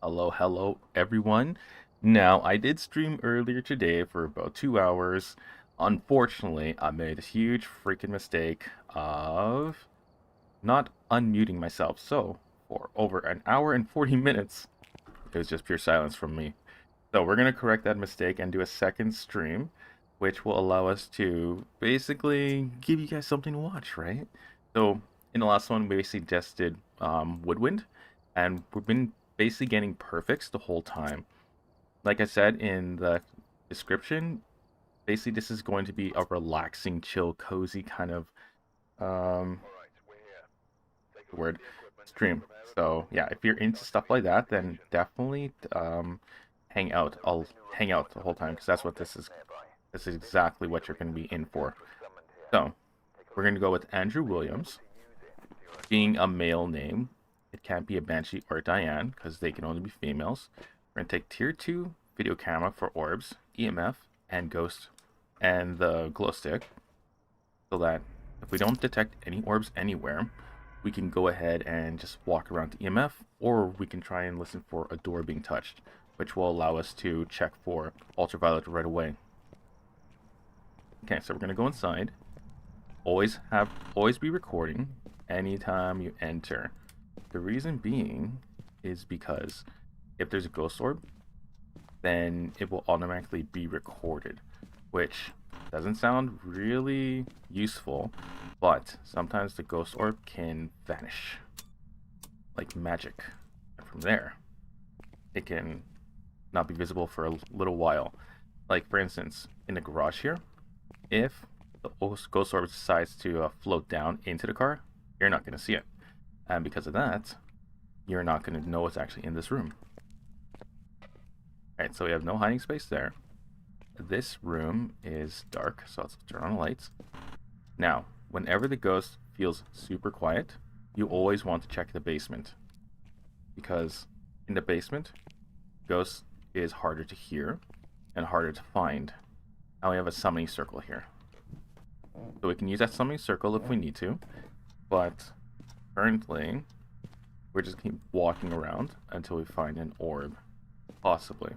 Hello, everyone. Now, I did stream earlier today for about 2 hours. Unfortunately, I made a huge freaking mistake of not unmuting myself. So, for over an hour and 40 minutes, it was just pure silence from me. So, we're going to correct that mistake and do a second stream, which will allow us to basically give you guys something to watch, right? So, in the last one, we basically just did Woodwind, and we've been basically getting perfects the whole time. Like I said in the description, basically this is going to be a relaxing, chill, cozy kind of um word stream. So yeah, if you're into stuff like that, then definitely hang out. I'll hang out the whole time because that's what this is. This is exactly what you're going to be in for. So we're going to go with Andrew Williams. Being a male name, it can't be a Banshee or a Diane because they can only be females. We're going to take tier 2 video camera for orbs, EMF, and ghost, and the glow stick, so that if we don't detect any orbs anywhere, we can go ahead and just walk around the EMF, or we can try and listen for a door being touched, which will allow us to check for ultraviolet right away. Okay, so we're going to go inside. Always be recording anytime you enter. The reason being is because if there's a ghost orb, then it will automatically be recorded, which doesn't sound really useful, but sometimes the ghost orb can vanish like magic. And from there, it can not be visible for a little while. Like, for instance, in the garage here, if the ghost orb decides to float down into the car, you're not going to see it. And because of that, you're not going to know it's actually in this room. Alright, so we have no hiding space there. This room is dark, so let's turn on the lights. Now, whenever the ghost feels super quiet, you always want to check the basement. Because in the basement, ghost is harder to hear and harder to find. Now we have a summoning circle here. So we can use that summoning circle if we need to, but currently, we're just keep walking around until we find an orb. Possibly.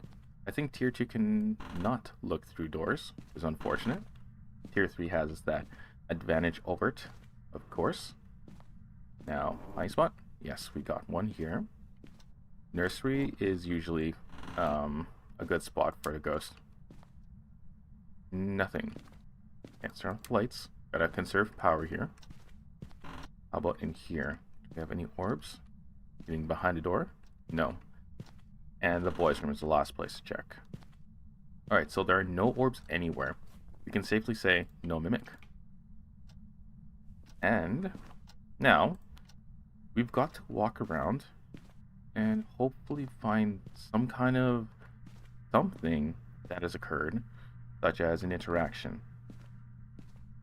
I think tier 2 can not look through doors, which is unfortunate. Tier 3 has that advantage over it, of course. Now, hiding spot? Yes, we got one here. Nursery is usually a good spot for the ghost. Nothing. Can't turn off the lights. Gotta conserve power here. How about in here? Do we have any orbs? Getting behind the door? No. And the boys' room is the last place to check. Alright, so there are no orbs anywhere. We can safely say no mimic. And now, we've got to walk around and hopefully find some kind of something that has occurred, such as an interaction.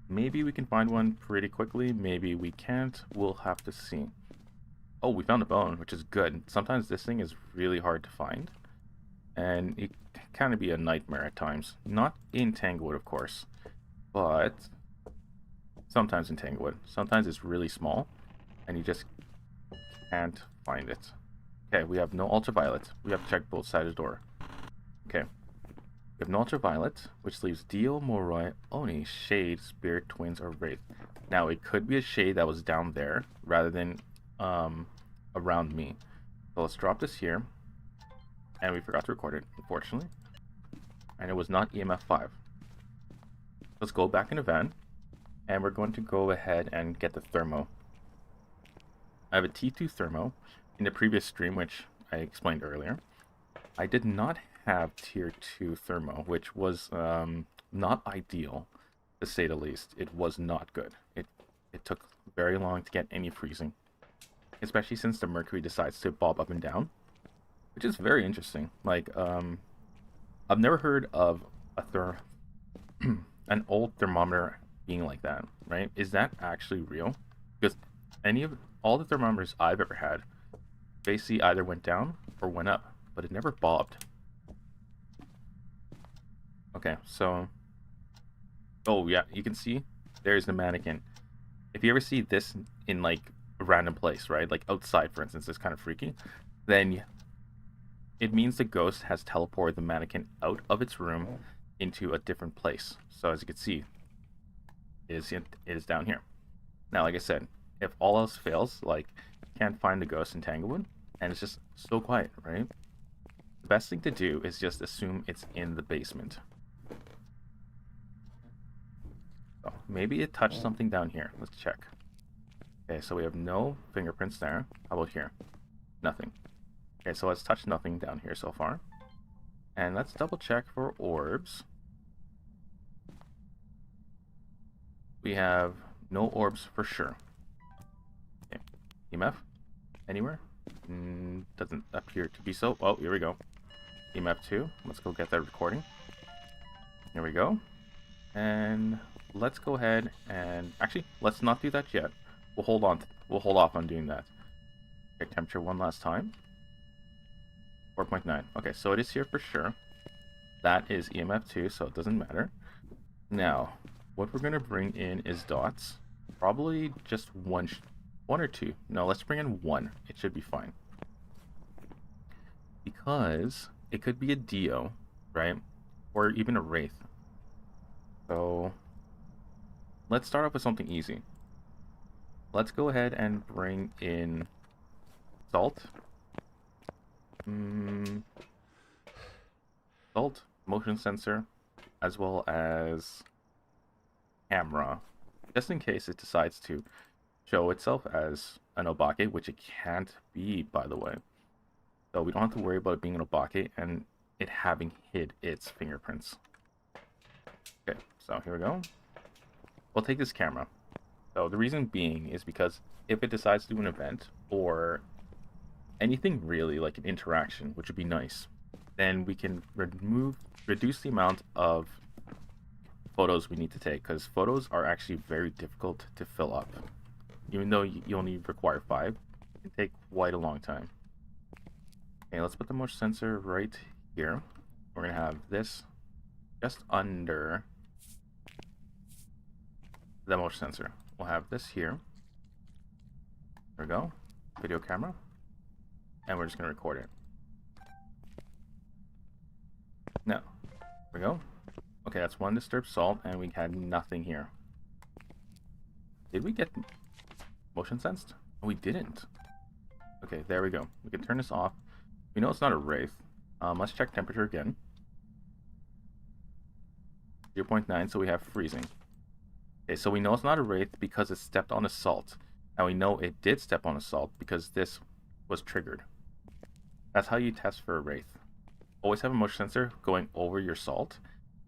Maybe we can find one pretty quickly, maybe we can't. We'll have to see. Oh, we found a bone, which is good. Sometimes this thing is really hard to find, and it can kind of be a nightmare at times. Not in Tanglewood, of course, but sometimes in Tanglewood. Sometimes it's really small, and you just can't find it. Okay, we have no ultraviolet. We have to check both sides of the door. Okay. We have no ultraviolet, which leaves Dio, Moroi, Oni, Shade, Spirit, Twins, or Wraith. Now, it could be a Shade that was down there, rather than around me. So let's drop this here. And we forgot to record it, unfortunately. And it was not EMF 5. Let's go back in the van. And we're going to go ahead and get the thermo. I have a T2 thermo. In the previous stream, which I explained earlier, I did not have tier 2 thermo, which was not ideal, to say the least. It was not good. It took very long to get any freezing, especially since the mercury decides to bob up and down, which is very interesting. Like, I've never heard of an old thermometer being like that, right? Is that actually real? Because all the thermometers I've ever had basically either went down or went up, but it never bobbed. Okay, so, oh yeah, you can see there's the mannequin. If you ever see this in like a random place, right, like outside, for instance, it's kind of freaky, then it means the ghost has teleported the mannequin out of its room into a different place. So as you can see, it is down here. Now, like I said, if all else fails, like can't find the ghost in Tanglewood, and it's just so quiet, right? The best thing to do is just assume it's in the basement. So maybe it touched something down here. Let's check. Okay, so we have no fingerprints there. How about here? Nothing. Okay, so let's touch nothing down here so far. And let's double check for orbs. We have no orbs for sure. Okay. EMF? Anywhere? Doesn't appear to be so. Oh, here we go. EMF 2. Let's go get that recording. Here we go. And let's go ahead and... Actually, let's not do that yet. We'll hold on. We'll hold off on doing that. Check temperature one last time. 4.9. Okay, so it is here for sure. That is EMF 2, so it doesn't matter. Now, what we're going to bring in is dots. Probably just one or two. No, let's bring in one. It should be fine. Because it could be a Dio, right? Or even a Wraith. So, let's start off with something easy. Let's go ahead and bring in salt. Salt, motion sensor, as well as camera, just in case it decides to show itself as an obake, which it can't be, by the way. So we don't have to worry about it being an obake and it having hid its fingerprints. Okay, so here we go. We'll take this camera. So the reason being is because if it decides to do an event or anything really like an interaction, which would be nice, then we can reduce the amount of photos we need to take, because photos are actually very difficult to fill up. Even though you only require 5, it can take quite a long time. Okay, let's put the motion sensor right here. We're gonna have this just under the motion sensor. We'll have this here. There we go. Video camera. And we're just going to record it. Now, there we go. Okay, that's one disturbed salt, and we had nothing here. Did we get motion sensed? Oh, we didn't. Okay, there we go. We can turn this off. We know it's not a Wraith. Let's check temperature again. 0.9, so we have freezing. Okay, so we know it's not a Wraith because it stepped on a salt. And we know it did step on a salt because this was triggered. That's how you test for a Wraith. Always have a motion sensor going over your salt,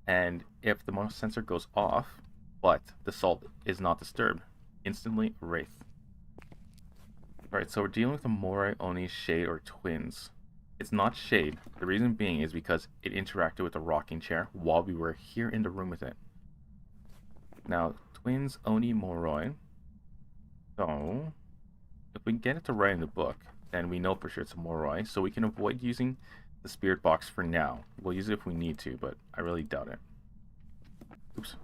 and if the motion sensor goes off, but the salt is not disturbed, instantly a Wraith. Alright, so we're dealing with a Morai Oni Shade or Twins. It's not Shade. The reason being is because it interacted with the rocking chair while we were here in the room with it. Now, Twins Oni Moroi. So, if we can get it to write in the book, then we know for sure it's a Moroi, so we can avoid using the spirit box for now. We'll use it if we need to, but I really doubt it. Oops.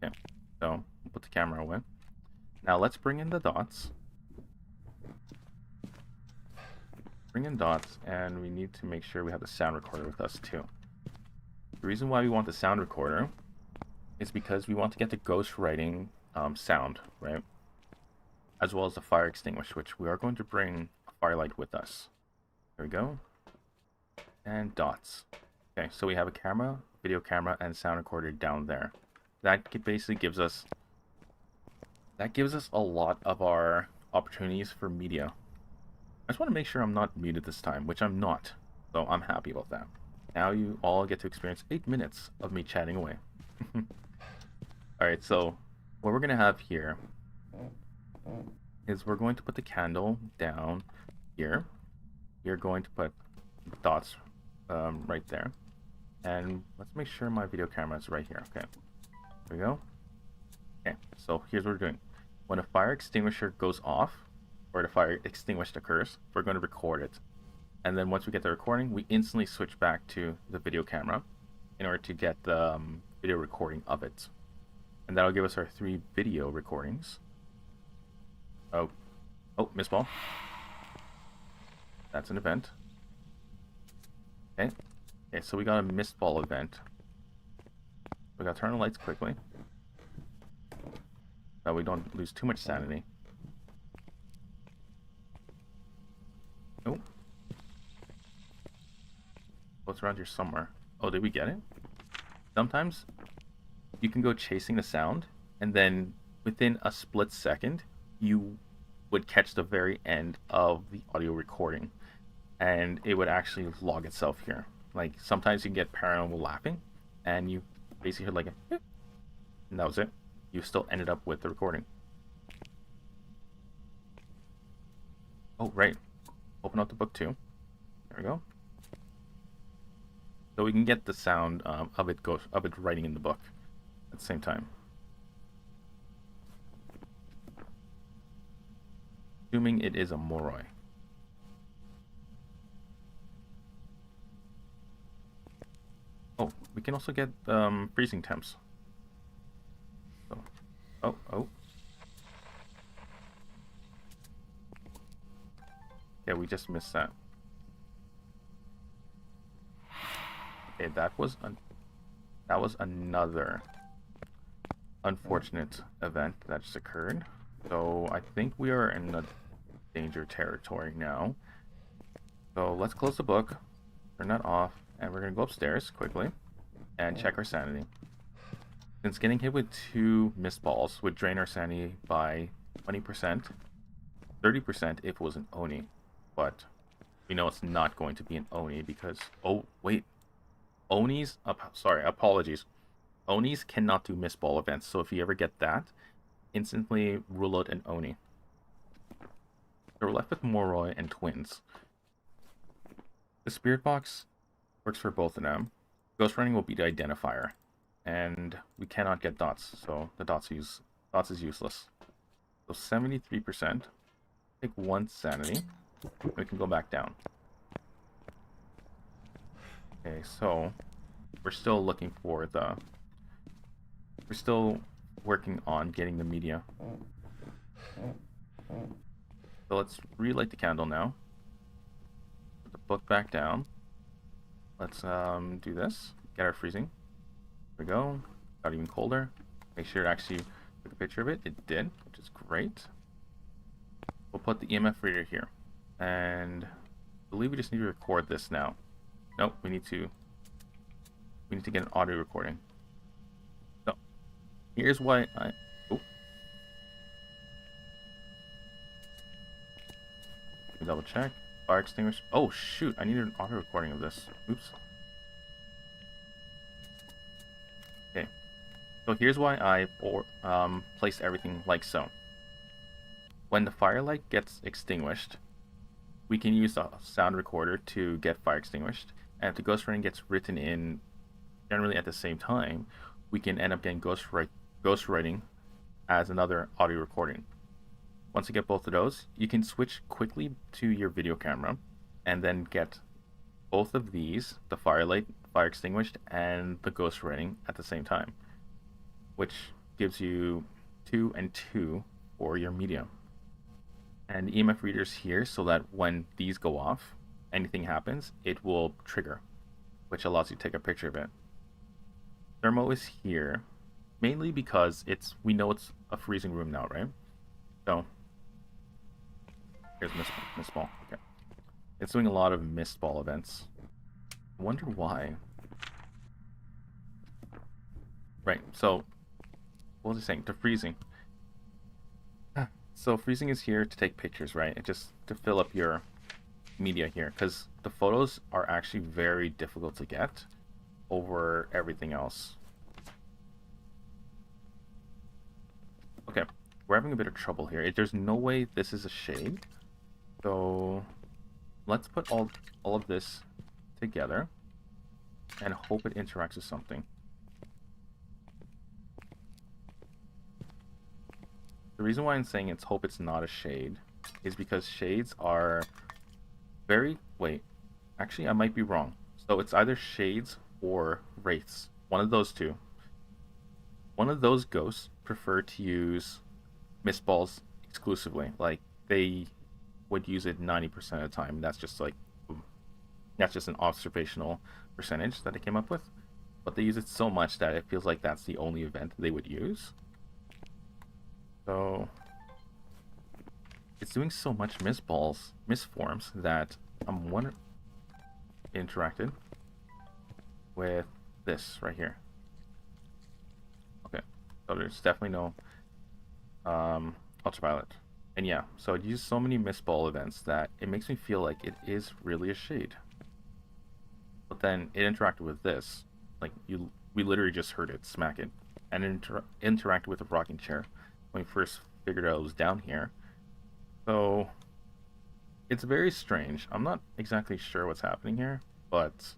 Okay, so we'll put the camera away. Now let's bring in the dots. Bring in dots, and we need to make sure we have the sound recorder with us too. The reason why we want the sound recorder is because we want to get the ghost writing sound, right? As well as the fire extinguisher, which we are going to bring a firelight with us. There we go. And dots. Okay, so we have a camera, video camera, and sound recorder down there. That basically gives us a lot of our opportunities for media. I just want to make sure I'm not muted this time, which I'm not. So I'm happy about that. Now you all get to experience 8 minutes of me chatting away. Alright, so what we're going to have here is we're going to put the candle down here. You're going to put dots right there. And let's make sure my video camera is right here. Okay, there we go. Okay, so here's what we're doing. When a fire extinguisher goes off, or the fire extinguished occurs, we're going to record it. And then once we get the recording, we instantly switch back to the video camera in order to get the video recording of it. And that'll give us our 3 video recordings. Oh, miss ball. That's an event. Okay. Okay, so we got a mist ball event. We gotta turn the lights quickly. So we don't lose too much sanity. Oh. What's around here somewhere? Oh, did we get it? Sometimes you can go chasing the sound, and then within a split second, you would catch the very end of the audio recording, and it would actually log itself here. Like, sometimes you can get paranormal laughing, and you basically hear like a, and that was it. You still ended up with the recording. Oh, right. Open up the book too. There we go. So we can get the sound of it writing in the book at the same time. Assuming it is a Moroi. Oh, we can also get freezing temps. So, oh. Yeah, we just missed that. Okay, that was another unfortunate event that just occurred. So I think we are in a danger territory now. So let's close the book, turn that off, and we're gonna go upstairs quickly and check our sanity. Since getting hit with 2 mist balls would drain our sanity by 20%, 30% if it was an Oni, but we know it's not going to be an Oni because, oh wait, Onis, sorry, apologies. Onis cannot do mist ball events, so if you ever get that, instantly rule out an Oni. So we're left with Moroi and twins. The spirit box works for both of them. Ghost running will be the identifier, and we cannot get dots, so the dots is useless. So 73%. Take 1 sanity. We can go back down. Okay, so we're still looking for the. We're still working on getting the media. So let's relight the candle now. Put the book back down. Let's do this. Get our freezing. There we go. Got even colder. Make sure it actually took a picture of it. It did, which is great. We'll put the EMF reader here. And I believe we just need to record this now. Nope, we need to get an audio recording. So here's why I double check. Fire extinguisher. Oh shoot, I needed an audio recording of this. Oops. Okay. So here's why I placed everything like so. When the firelight gets extinguished, we can use the sound recorder to get fire extinguished, and if the ghost writing gets written in generally at the same time, we can end up getting ghost writing as another audio recording. Once you get both of those, you can switch quickly to your video camera and then get both of these, the firelight, fire extinguished, and the ghost writing at the same time, which gives you 2 and 2 for your media. And EMF readers here so that when these go off, anything happens, it will trigger, which allows you to take a picture of it. Thermo is here mainly because we know it's a freezing room now, right? So here's mist ball. Okay, it's doing a lot of mist ball events. I wonder why. Right. So what was I saying? To freezing. So freezing is here to take pictures, right? It just to fill up your media here, because the photos are actually very difficult to get over everything else. Okay, we're having a bit of trouble here. There's no way this is a shade. So let's put all of this together and hope it interacts with something. The reason why I'm saying hope it's not a shade is because shades are very... Wait, actually I might be wrong. So it's either shades or wraiths. One of those two. One of those ghosts prefer to use mist balls exclusively. Like, they would use it 90% of the time. That's just like, that's just an observational percentage that I came up with. But they use it so much that it feels like that's the only event they would use. So it's doing so much misforms that I'm wondering interacted with this right here. Okay, so there's definitely no ultraviolet. And yeah, so it uses so many misball events that it makes me feel like it is really a shade. But then it interacted with this. Like, we literally just heard it smack it. And it interacted with the rocking chair when we first figured out it was down here. So it's very strange. I'm not exactly sure what's happening here, but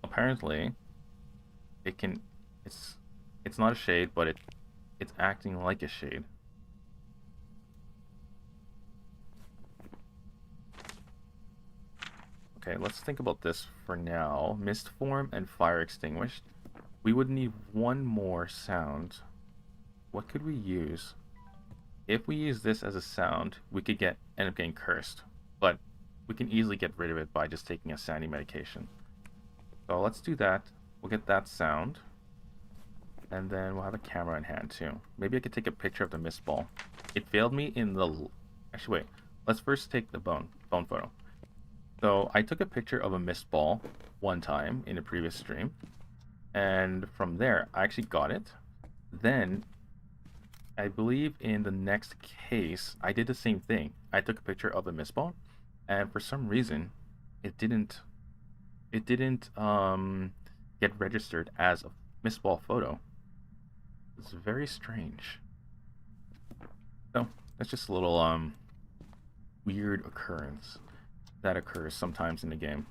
apparently it's not a shade, but it's acting like a shade. Okay, let's think about this for now. Mist form and fire extinguished. We would need one more sound. What could we use? If we use this as a sound, we could end up getting cursed. But we can easily get rid of it by just taking a sandy medication. So let's do that. We'll get that sound. And then we'll have a camera in hand too. Maybe I could take a picture of the mist ball. It failed me in the... Actually, wait. Let's first take the phone photo. So I took a picture of a mist ball one time in a previous stream. And from there, I actually got it. Then, I believe in the next case, I did the same thing. I took a picture of a mist ball. And for some reason, it didn't get registered as a mist ball photo. It's very strange. So that's just a little weird occurrence that occurs sometimes in the game,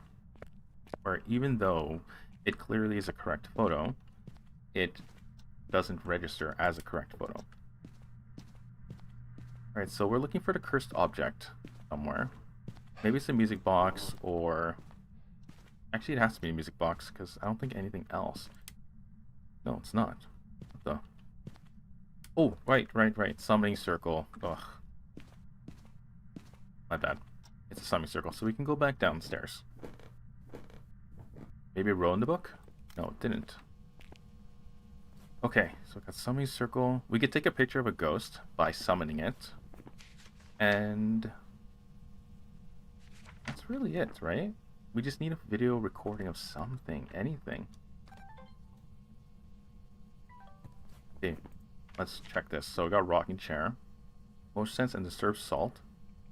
where even though it clearly is a correct photo, it doesn't register as a correct photo. Alright, so we're looking for the cursed object somewhere. Maybe it's a music box, or... Actually, it has to be a music box, because I don't think anything else. No, it's not. What the... Oh, right. Summoning circle. Ugh. My bad. It's a summoning circle, so we can go back downstairs. Maybe a row in the book? No, it didn't. Okay, so we got summoning circle. We could take a picture of a ghost by summoning it. And that's really it, right? We just need a video recording of something, anything. Okay, let's check this. So we got rocking chair, motion sense, and disturbed salt.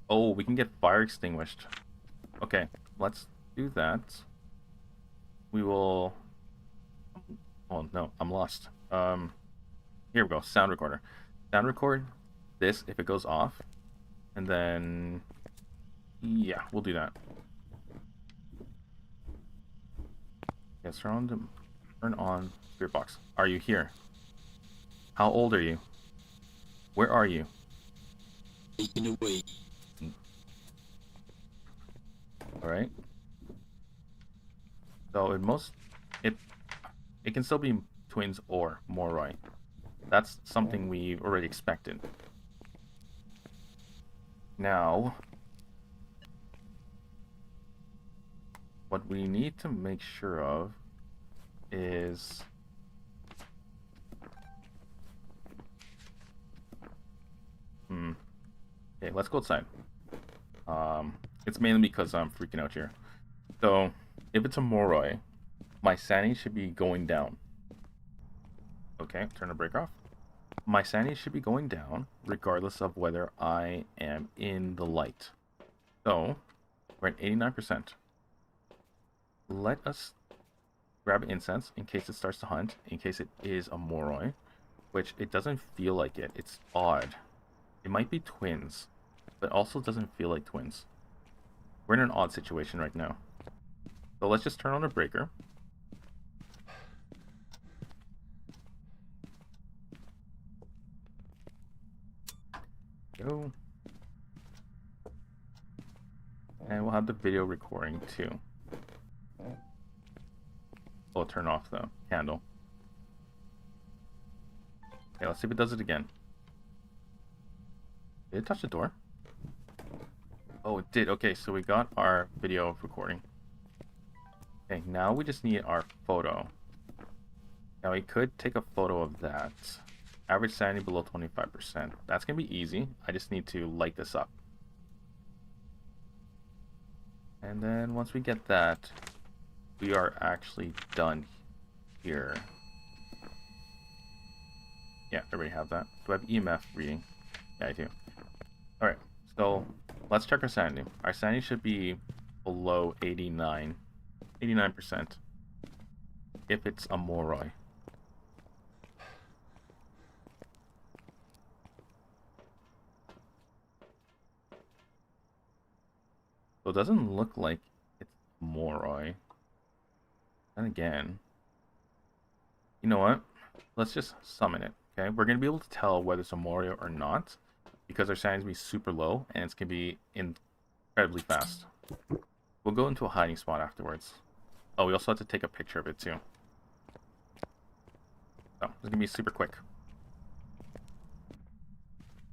Oh, we can get fire extinguished. Okay, let's do that. We will... Oh, no, I'm lost. Here we go, sound recorder. Sound record this if it goes off. And then... Yeah, we'll do that. Yes, turn on spirit box. Are you here? How old are you? Where are you? Taken away. Alright. So it can still be twins or Moroi. That's something we've already expected. Now, what we need to make sure of is okay, let's go outside. It's mainly because I'm freaking out here. So, if it's a Moroi, my sanity should be going down. Okay, turn the breaker off. My sanity should be going down regardless of whether I am in the light. So, we're at 89%. Let us grab an incense in case it starts to hunt, in case it is a Moroi, which it doesn't feel like it. It's odd. It might be twins, but also doesn't feel like twins. We're in an odd situation right now. So let's just turn on a breaker. Go. And we'll have the video recording too. We'll turn off the candle. Okay, let's see if it does it again. Did it touch the door? Oh, it did. Okay, so we got our video recording. Okay, now we just need our photo. Now we could take a photo of that. Average sanity below 25%. That's going to be easy. I just need to light this up. And then once we get that, we are actually done here. Yeah, everybody have that. Do I have EMF reading? Yeah, I do. Alright, so let's check our sanity. Our sanity should be below 89%. If it's a Moroi. So it doesn't look like it's Moroi. And again, you know what? Let's just summon it, okay? We're going to be able to tell whether it's a Moroi or not because our sanity is going to be super low and it's going to be incredibly fast. We'll go into a hiding spot afterwards. Oh, we also have to take a picture of it too. So, it's going to be super quick.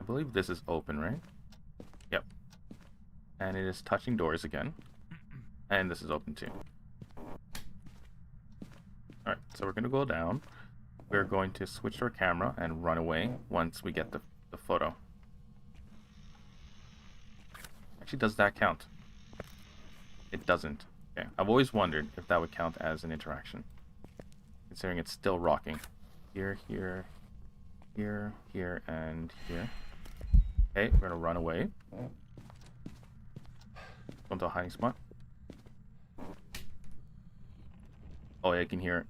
I believe this is open, right? Yep. And it is touching doors again. And this is open too. Alright, so we're going to go down. We're going to switch to our camera and run away once we get the photo. Actually, does that count? It doesn't. Okay, I've always wondered if that would count as an interaction. Considering it's still rocking. Here, here, here, here, and here. Okay, we're going to run away. Go into a hiding spot. Oh, yeah, I can hear it.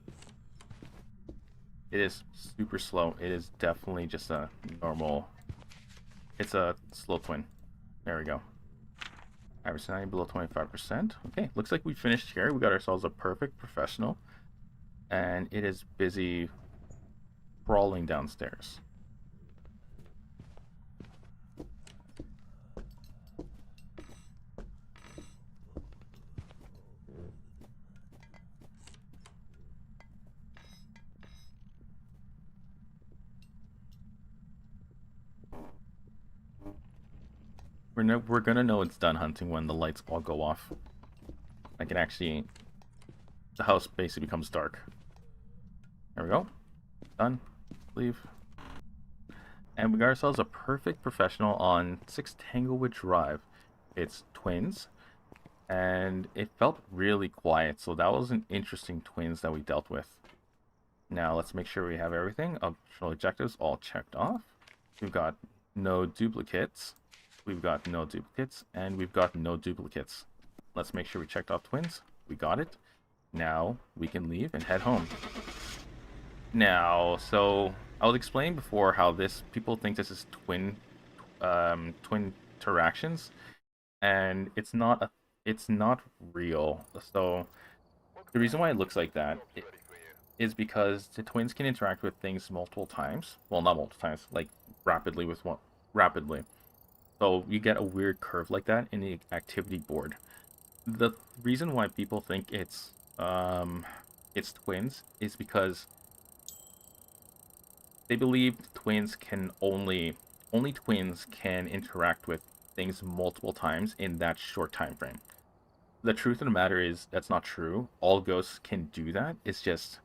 It is super slow. It is definitely just a normal... It's a slow twin. There we go. Average sanity below 25%. Okay, looks like we finished here. We got ourselves a perfect professional. And it is busy crawling downstairs. We're gonna know it's done hunting when the lights all go off. I can actually... The house basically becomes dark. There we go. Done. Leave. And we got ourselves a perfect professional on 6 Tanglewood Drive. It's twins. And it felt really quiet, so that was an interesting twins that we dealt with. Now let's make sure we have everything. Optional objectives all checked off. We've got no duplicates. We've got no duplicates, and we've got no duplicates. Let's make sure we checked off twins. We got it. Now we can leave and head home. Now, so I was explaining before how people think this is twin interactions, and it's not real. So the reason why it looks like that is because the twins can interact with things multiple times. Well, not multiple times, like rapidly with one rapidly. So you get a weird curve like that in the activity board. The reason why people think it's twins is because they believe twins can only twins can interact with things multiple times in that short time frame. The truth of the matter is that's not true. All ghosts can do that. It's just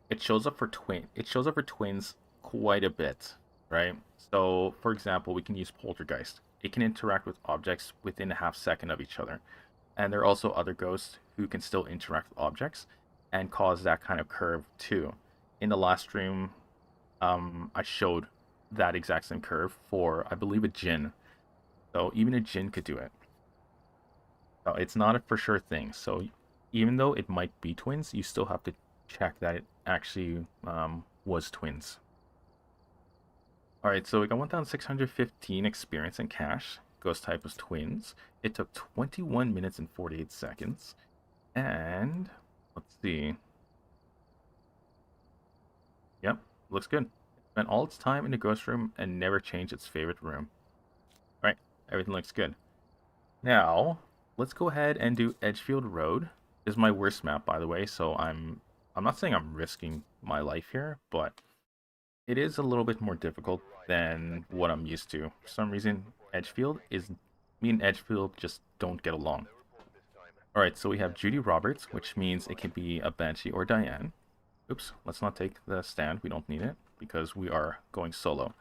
it shows up for twins quite a bit, right? So, for example, we can use poltergeist. It can interact with objects within a half second of each other. And there are also other ghosts who can still interact with objects and cause that kind of curve too. In the last stream, I showed that exact same curve for, I believe, a djinn. So even a djinn could do it. So it's not a for sure thing. So even though it might be twins, you still have to check that it actually was twins. Alright, so we got 1,615 experience and cash. Ghost type was twins. It took 21 minutes and 48 seconds. And let's see. Yep, looks good. Spent all its time in the ghost room and never changed its favorite room. Alright, everything looks good. Now, let's go ahead and do Edgefield Road. This is my worst map, by the way, so I'm not saying I'm risking my life here, but it is a little bit more difficult than what I'm used to. For some reason, Edgefield is Me and Edgefield just don't get along. Alright, so we have Judy Roberts, which means it can be a Banshee or Diane. Oops, let's not take the stand. We don't need it because we are going solo.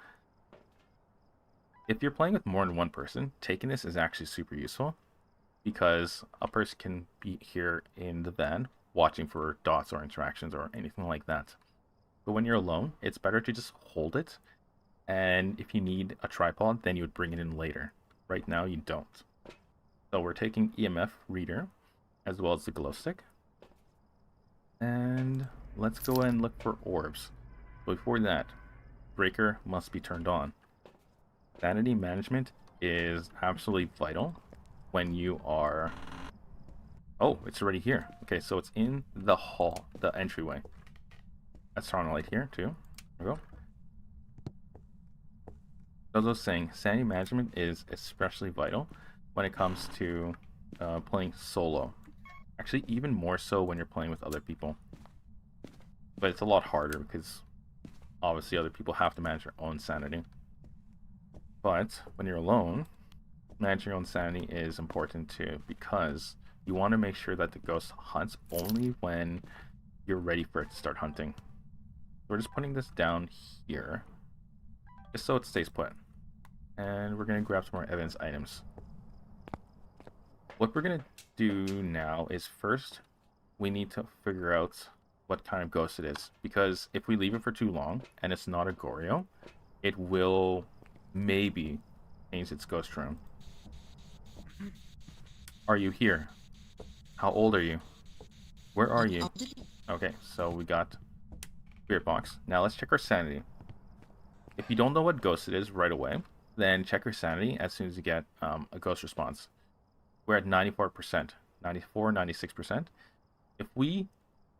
If you're playing with more than one person, taking this is actually super useful because a person can be here in the van watching for dots or interactions or anything like that. But when you're alone, it's better to just hold it, and if you need a tripod, then you would bring it in later. Right now, you don't. So we're taking EMF reader as well as the glow stick. And let's go ahead and look for orbs. But before that, breaker must be turned on. Sanity management is absolutely vital when you are... Oh, it's already here. Okay, so it's in the hall, the entryway. Let's turn on a light here, too. There we go. As I was saying, sanity management is especially vital when it comes to playing solo. Actually, even more so when you're playing with other people. But it's a lot harder because obviously other people have to manage their own sanity. But when you're alone, managing your own sanity is important too because you want to make sure that the ghost hunts only when you're ready for it to start hunting. We're just putting this down here just so it stays put. And we're going to grab some more evidence items. What we're going to do now is first we need to figure out what kind of ghost it is. Because if we leave it for too long and it's not a Goryo, it will maybe change its ghost room. Are you here? How old are you? Where are you? Okay, so we got spirit box. Now let's check our sanity. If you don't know what ghost it is right away, then check your sanity as soon as you get a ghost response. We're at 94%, 94, 96%. If we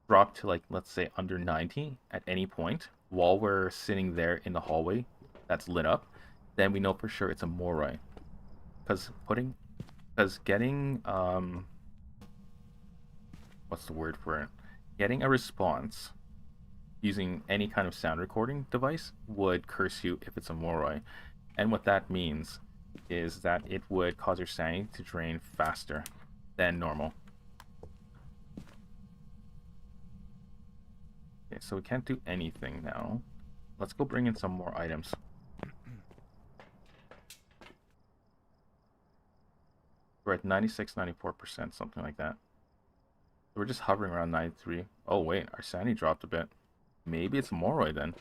drop to, like, let's say under 90 at any point while we're sitting there in the hallway that's lit up, then we know for sure it's a Moroi. Because getting what's the word for it? Getting a response using any kind of sound recording device would curse you if it's a Moroi. And what that means is that it would cause your sanity to drain faster than normal. Okay, so we can't do anything now. Let's go bring in some more items. We're at 96, 94%, something like that. We're just hovering around 93. Oh wait, our sanity dropped a bit. Maybe it's Moroi then.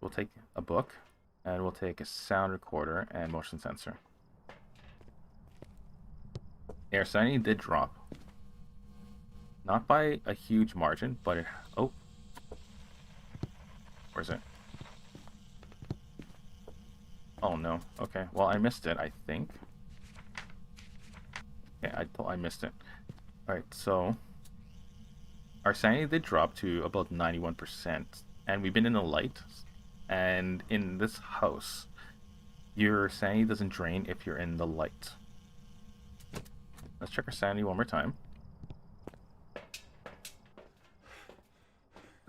We'll take a book, and we'll take a sound recorder and motion sensor. Our sanity did drop. Not by a huge margin, but it... Oh. Where's it? Oh no. Okay, well I missed it, I think. Okay, I missed it. Alright, so... Our sanity did drop to about 91%, and we've been in the light, and in this house, your sanity doesn't drain if you're in the light. Let's check our sanity one more time.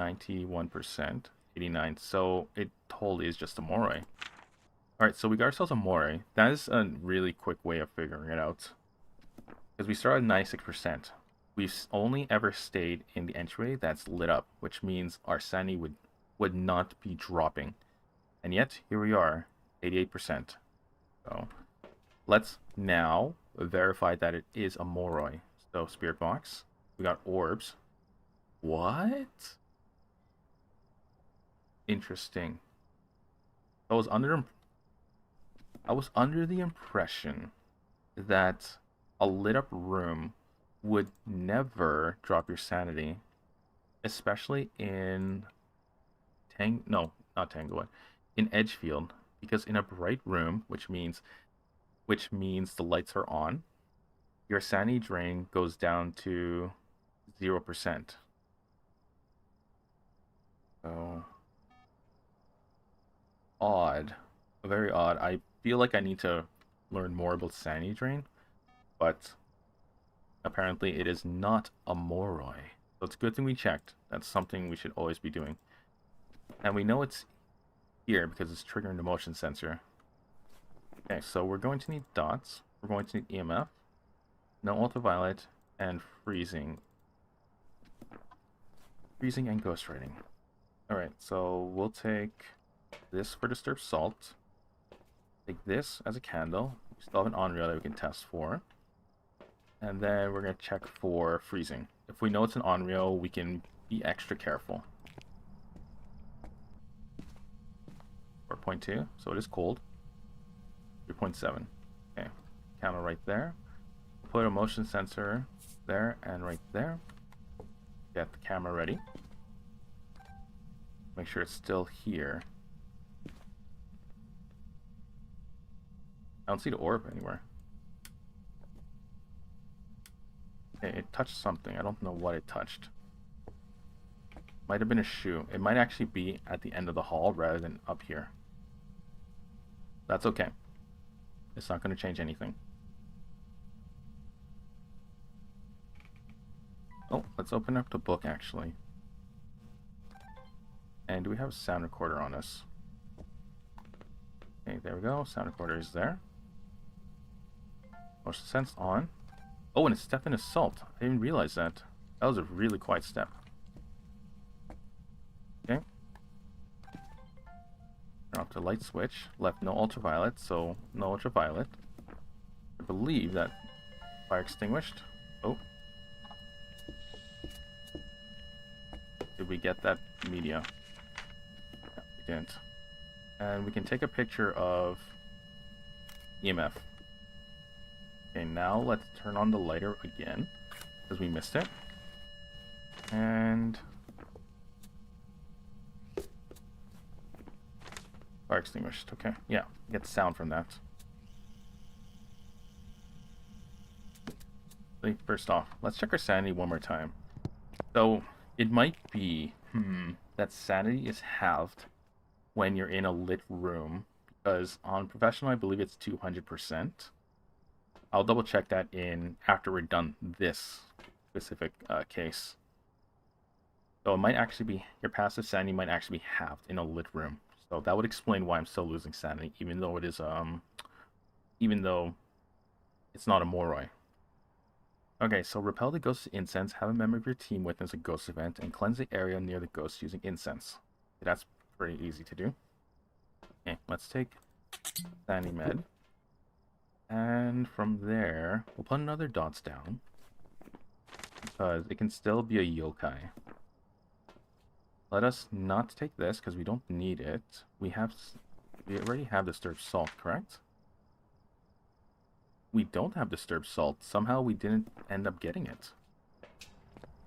91%, 89, so it totally is just a Moroi. Alright, so we got ourselves a Moroi. That is a really quick way of figuring it out. Because we started at 96%. We've only ever stayed in the entryway that's lit up, which means our sanity would not be dropping. And yet, here we are, 88%. So, let's now verify that it is a Moroi. So, spirit box. We got orbs. What? Interesting. I was under the impression that a lit up room would never drop your sanity, especially in not Tanglewood, in Edgefield, because in a bright room, which means the lights are on, your sanity drain goes down to 0%. So odd, very odd. I feel like I need to learn more about sanity drain, but apparently it is not a Moroi. So it's a good thing we checked. That's something we should always be doing. And we know it's here because it's triggering the motion sensor. Okay, so we're going to need dots. we're going to need EMF, no ultraviolet, and freezing. Freezing and ghostwriting. Alright, so we'll take this for disturbed salt. Take this as a candle. We still have an on-rail that we can test for. And then we're going to check for freezing. If we know it's an on-rail, we can be extra careful. 4.2, so it is cold. 3.7. Okay, camera right there. Put a motion sensor there and right there. Get the camera ready. Make sure it's still here. I don't see the orb anywhere. Okay, it touched something. I don't know what it touched. Might have been a shoe. It might actually be at the end of the hall rather than up here. That's okay. It's not going to change anything. Oh, let's open up the book actually. And do we have a sound recorder on us? Okay, there we go. Sound recorder is there. Motion sense on. Oh, and it stepped in a salt. I didn't realize that. That was a really quiet step. Okay. Turn off the light switch. Left no ultraviolet, so no ultraviolet. I believe that fire extinguished. Oh. Did we get that media? No, we didn't. And we can take a picture of EMF. Okay, now let's turn on the lighter again, because we missed it. And fire extinguished. Okay, yeah, get the sound from that. First off, let's check our sanity one more time. So it might be that sanity is halved when you're in a lit room, because on professional I believe it's 200%. I'll double check that in after we're done this specific case. So it might actually be, your passive sanity might actually be halved in a lit room. So that would explain why I'm still losing sanity, even though it is even though it's not a Moroi. Okay, so repel the ghost's incense, have a member of your team witness a ghost event, and cleanse the area near the ghost using incense. Okay, that's pretty easy to do. Okay, let's take sanity med. And from there, we'll put another dots down, because it can still be a yokai. Let us not take this, because we don't need it. We already have disturbed salt, correct? We don't have disturbed salt. Somehow we didn't end up getting it.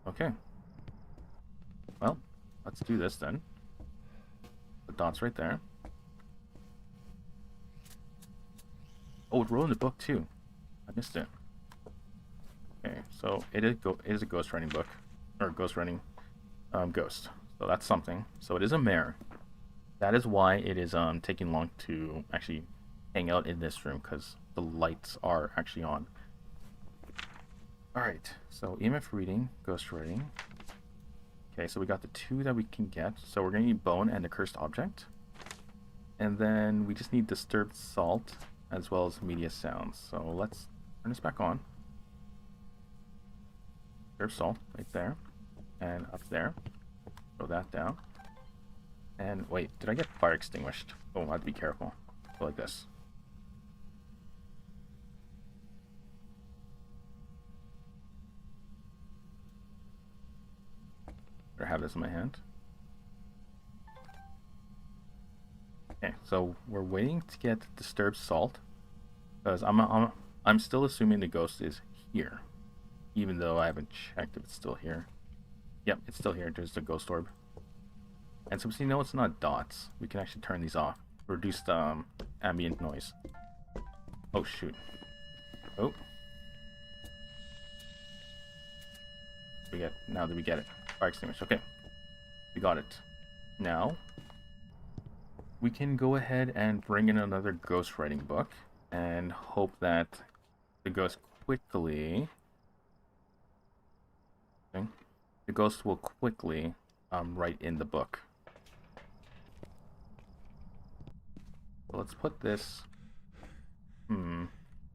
Okay. Well, let's do this then. The dots right there. Oh, it wrote in the book too. I missed it. Okay, so it is a ghost writing book, or ghost writing ghost. So that's something. So it is a mare. That is why it is taking long to actually hang out in this room, because the lights are actually on. All right. So EMF reading, ghost writing. Okay, so we got the 2 that we can get. So we're gonna need bone and the cursed object, and then we just need disturbed salt, as well as media sounds. So let's turn this back on. There's salt right there. And up there. Throw that down. And wait, did I get fire extinguished? Oh, I have to be careful. Go like this. Better have this in my hand. Okay, so we're waiting to get disturbed salt, because I'm still assuming the ghost is here, even though I haven't checked if it's still here. Yep, it's still here. There's the ghost orb. And since we know it's not dots, we can actually turn these off, reduce the ambient noise. Oh shoot! Oh, now that we get it, fire extinguisher. Okay, we got it. Now we can go ahead and bring in another ghost writing book and hope that the ghost quickly... Okay. The ghost will quickly write in the book. So let's put this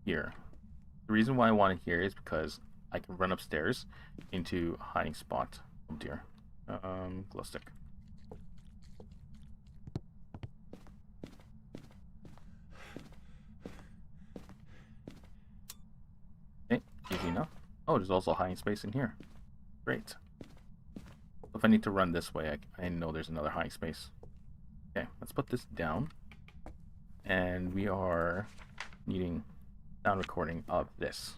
here. The reason why I want it here is because I can run upstairs into a hiding spot. Oh dear. Glow stick. Okay, easy enough. Oh, there's also a hiding space in here. Great. If I need to run this way, I know there's another hiding space. Okay, let's put this down. And we are needing sound recording of this.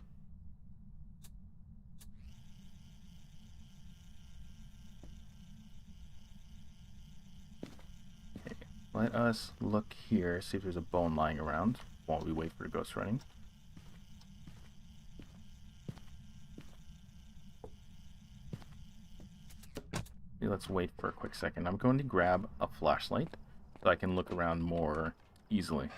Okay, let us look here, see if there's a bone lying around while we wait for the ghost running. Okay, let's wait for a quick second. I'm going to grab a flashlight so I can look around more easily.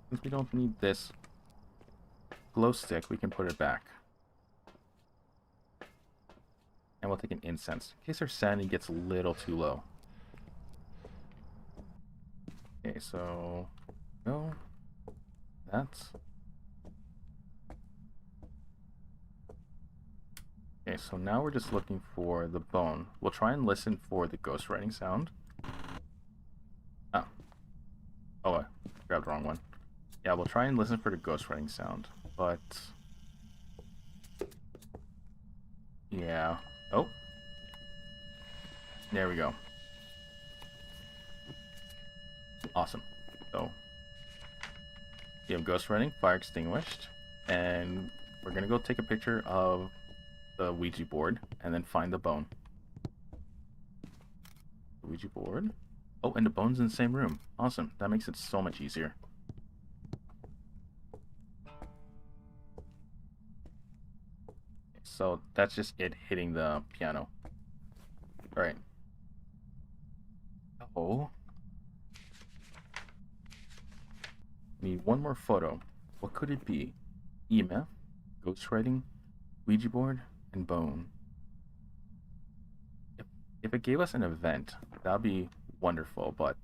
Since we don't need this glow stick, we can put it back. And we'll take an incense, in case our sanity gets a little too low. Okay, so... no. That's... okay, so now we're just looking for the bone. We'll try and listen for the ghost writing sound. Oh, I grabbed the wrong one. Yeah, we'll try and listen for the ghost writing sound, but... yeah. Oh. There we go. Awesome. So, you have ghost writing, fire extinguished, and we're gonna go take a picture of the Ouija board and then find the bone. The Ouija board. Oh, and the bone's in the same room. Awesome. That makes it so much easier. So that's just it hitting the piano. Alright. Oh. Need one more photo. What could it be? EMF, ghostwriting, Ouija board, and bone. If it gave us an event, that'd be wonderful, but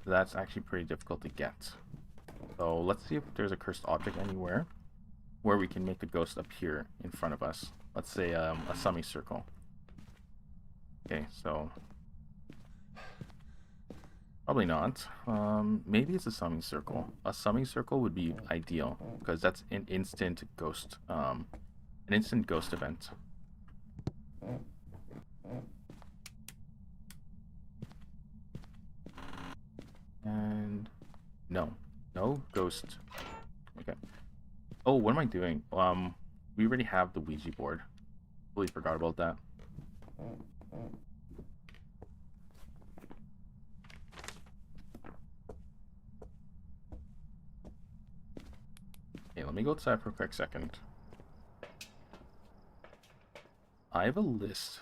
that's actually pretty difficult to get. So let's see if there's a cursed object anywhere where we can make the ghost appear in front of us. Let's say a semicircle. Okay, so probably not. Maybe it's a semicircle. A semicircle would be ideal because that's an instant ghost event. And no ghost. Okay. Oh, what am I doing? We already have the Ouija board. Totally forgot about that. Okay, let me go outside for a quick second. I have a list.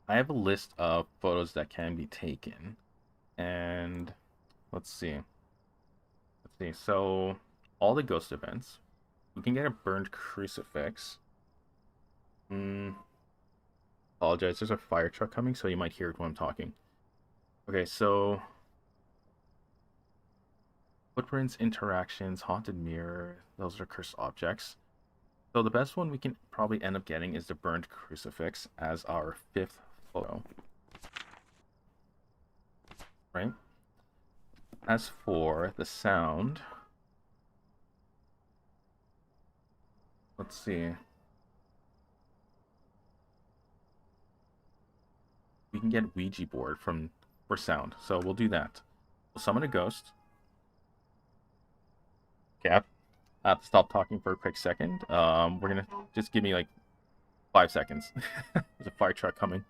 I have a list of photos that can be taken. And let's see. So all the ghost events. We can get a burned crucifix. Apologize, there's a fire truck coming, so you might hear it when I'm talking. Okay, so footprints, interactions, haunted mirror, those are cursed objects. So the best one we can probably end up getting is the burned crucifix as our 5th photo. Right? As for the sound, let's see. We can get Ouija board for sound, so we'll do that. We'll summon a ghost. Okay, I have to stop talking for a quick second. We're gonna just give me like 5 seconds. There's a fire truck coming.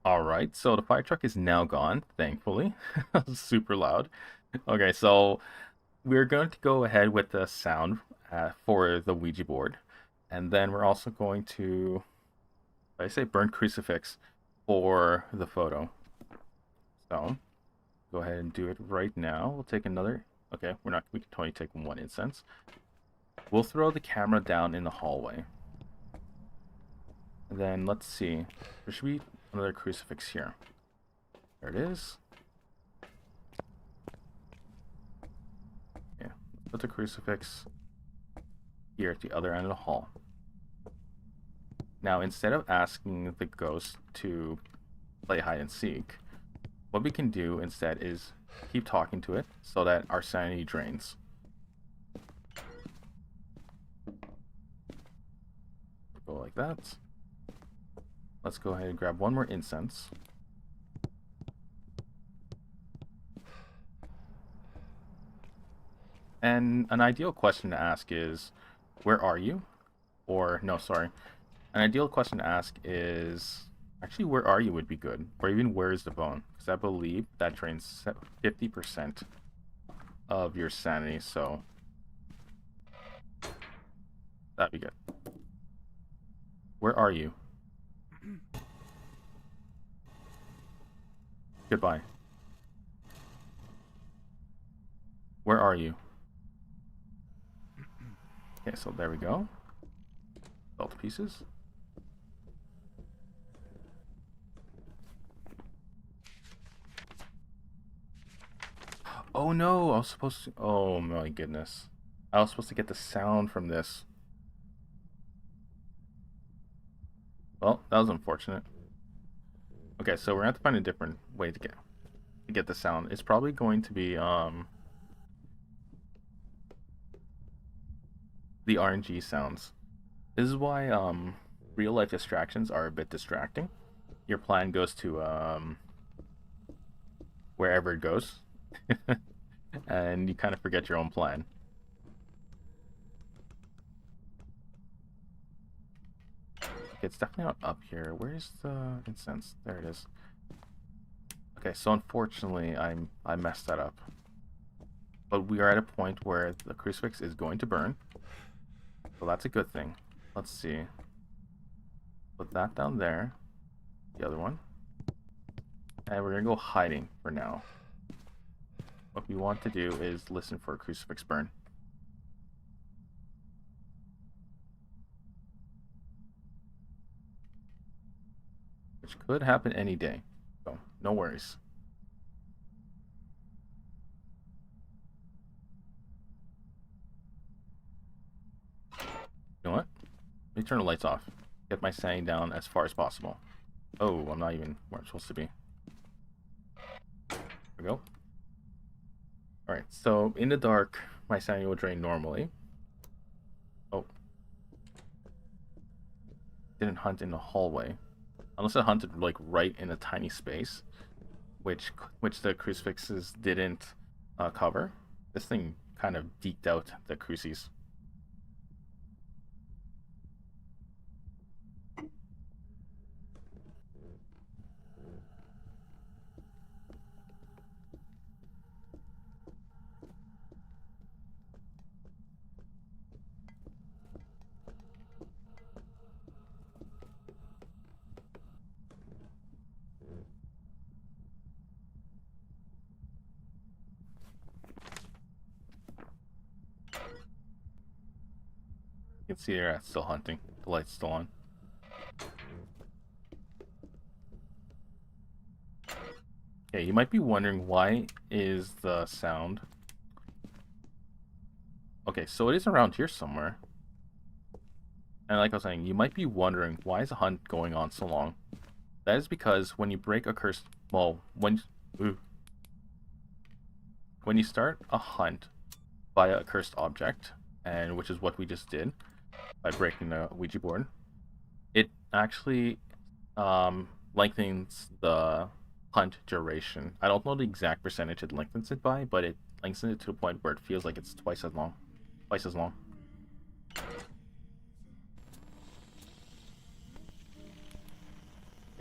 Alright, so the fire truck is now gone, thankfully. Super loud. Okay, so we're going to go ahead with the sound for the Ouija board. And then we're also going to, I say burn crucifix for the photo. So, go ahead and do it right now. We'll take another, okay, we can totally take one incense. We'll throw the camera down in the hallway. And then let's see, there should be another crucifix here. There it is. Yeah, put the crucifix here at the other end of the hall. Now, instead of asking the ghost to play hide and seek, what we can do instead is keep talking to it so that our sanity drains. Go like that. Let's go ahead and grab one more incense. And an ideal question to ask is, where are you? Or, no, sorry. An ideal question to ask is, actually, where are you would be good. Or even, where is the bone? Because I believe that drains 50% of your sanity, so that'd be good. Where are you? Goodbye. Where are you? Okay, so there we go. All the pieces. Oh no, I was supposed to... Oh my goodness. I was supposed to get the sound from this. Well, that was unfortunate. Okay, so we're gonna have to find a different way to get the sound. It's probably going to be the RNG sounds. This is why real life distractions are a bit distracting. Your plan goes to wherever it goes. And you kind of forget your own plan. Okay, it's definitely not up here. Where's the incense? There it is. Okay, so unfortunately I messed that up. But we are at a point where the crucifix is going to burn. So that's a good thing. Let's see. Put that down there. The other one. And we're gonna go hiding for now. What we want to do is listen for a crucifix burn. Which could happen any day. So, no worries. You know what? Let me turn the lights off. Get my sanity down as far as possible. Oh, I'm not even where I'm supposed to be. There we go. Alright, so in the dark, my sanity will drain normally. Oh. Didn't hunt in the hallway. Unless it hunted like right in a tiny space, which the crucifixes didn't cover. This thing kind of deked out the crucies. You can see they're still hunting. The light's still on. Okay, you might be wondering why is the sound... Okay, so it is around here somewhere. And like I was saying, you might be wondering why is the hunt going on so long? That is because when you break a cursed... Well, when you start a hunt via a cursed object, and which is what we just did by breaking the Ouija board, it actually lengthens the hunt duration. I don't know the exact percentage it lengthens it by, but it lengthens it to the point where it feels like it's twice as long. Twice as long.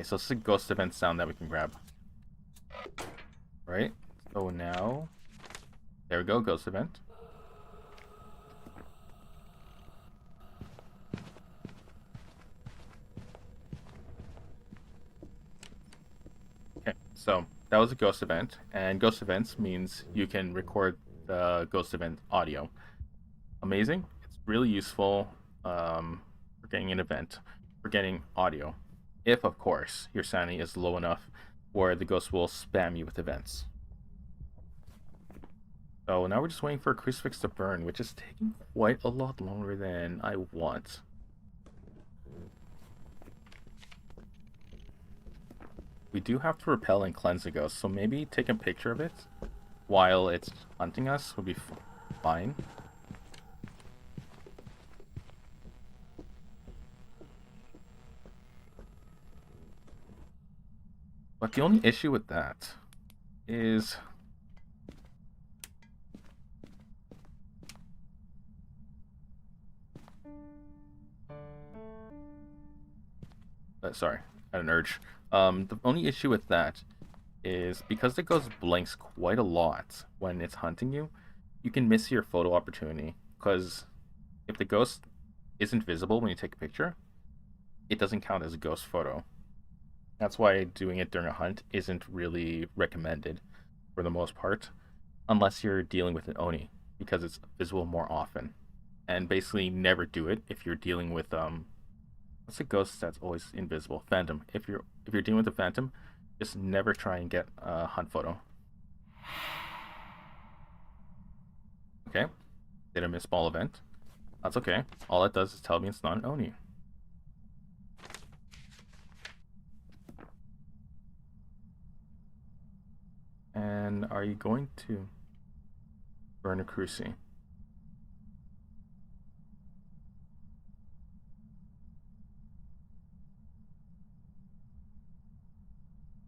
Okay, so this is a ghost event sound that we can grab. Right? So now, there we go, ghost event. Okay, so that was a ghost event, and ghost events means you can record the ghost event audio. Amazing. It's really useful for getting an event, for getting audio. If, of course, your sanity is low enough where the ghost will spam you with events. So now we're just waiting for a crucifix to burn, which is taking quite a lot longer than I want. We do have to repel and cleanse the ghost, so maybe take a picture of it while it's hunting us would be fine. But the only issue with that is sorry, I had an urge. The only issue with that is because the ghost blinks quite a lot when it's hunting you, you can miss your photo opportunity. Because if the ghost isn't visible when you take a picture, it doesn't count as a ghost photo. That's why doing it during a hunt isn't really recommended for the most part, unless you're dealing with an Oni, because it's visible more often. And basically never do it if you're dealing with what's a ghost that's always invisible? Phantom. If you're dealing with a phantom, just never try and get a hunt photo. Okay. Did I miss ball event? That's okay. All it does is tell me it's not an Oni. And are you going to burn a cruci?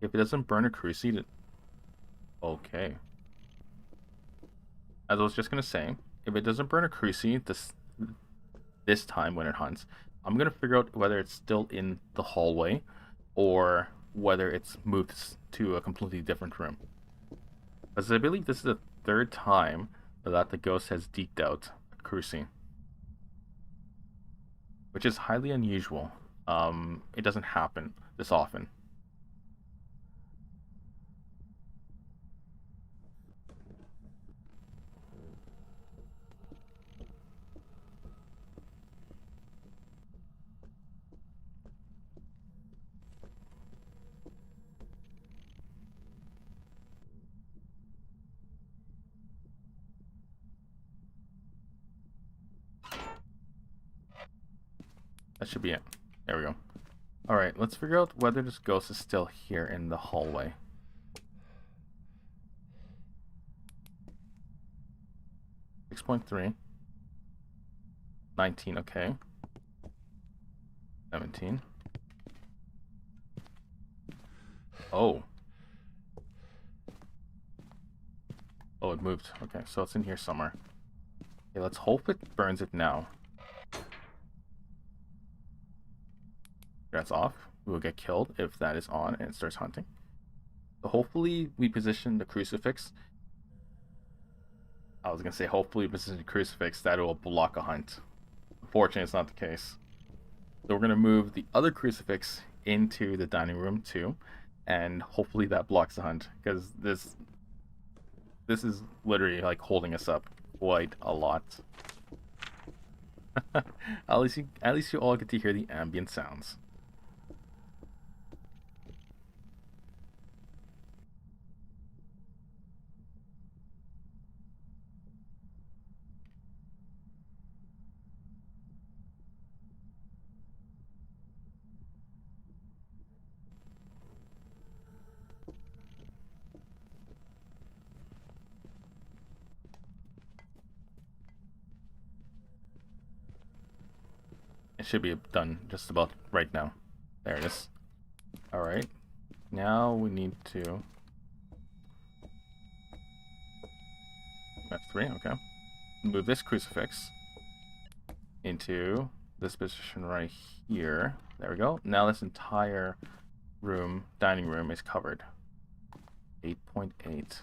If it doesn't burn a cruci, okay. As I was just gonna say, if it doesn't burn a cruci this time when it hunts, I'm gonna figure out whether it's still in the hallway or whether it's moved to a completely different room. Because I believe this is the third time that the ghost has deked out a cruci, which is highly unusual. It doesn't happen this often. That should be it. There we go. Alright, let's figure out whether this ghost is still here in the hallway. .3. 19, okay. 17. Oh. Oh, it moved. Okay, so it's in here somewhere. Okay, let's hope it burns it now. That's off. We will get killed if that is on and it starts hunting. So hopefully we position the crucifix. I was gonna say hopefully we position the crucifix that it will block a hunt. Unfortunately, it's not the case. So we're gonna move the other crucifix into the dining room too, and hopefully that blocks the hunt, because this is literally like holding us up quite a lot. at least you all get to hear the ambient sounds. It should be done just about right now. There it is. Alright. Now we need to... That's 3, okay. Move this crucifix into this position right here. There we go. Now this entire dining room is covered. 8.8.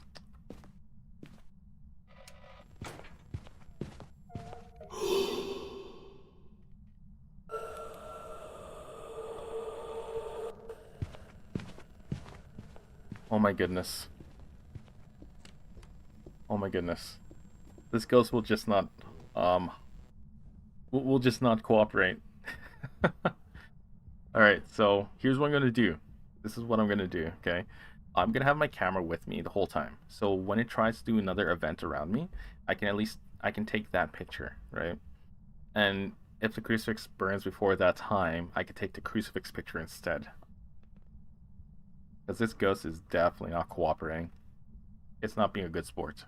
Oh my goodness. Oh my goodness. This ghost will just not, will just not cooperate. Alright, so here's what I'm gonna do. This is what I'm gonna do, okay? I'm gonna have my camera with me the whole time. So when it tries to do another event around me, I can take that picture, right? And if the crucifix burns before that time, I could take the crucifix picture instead. Because this ghost is definitely not cooperating. It's not being a good sport.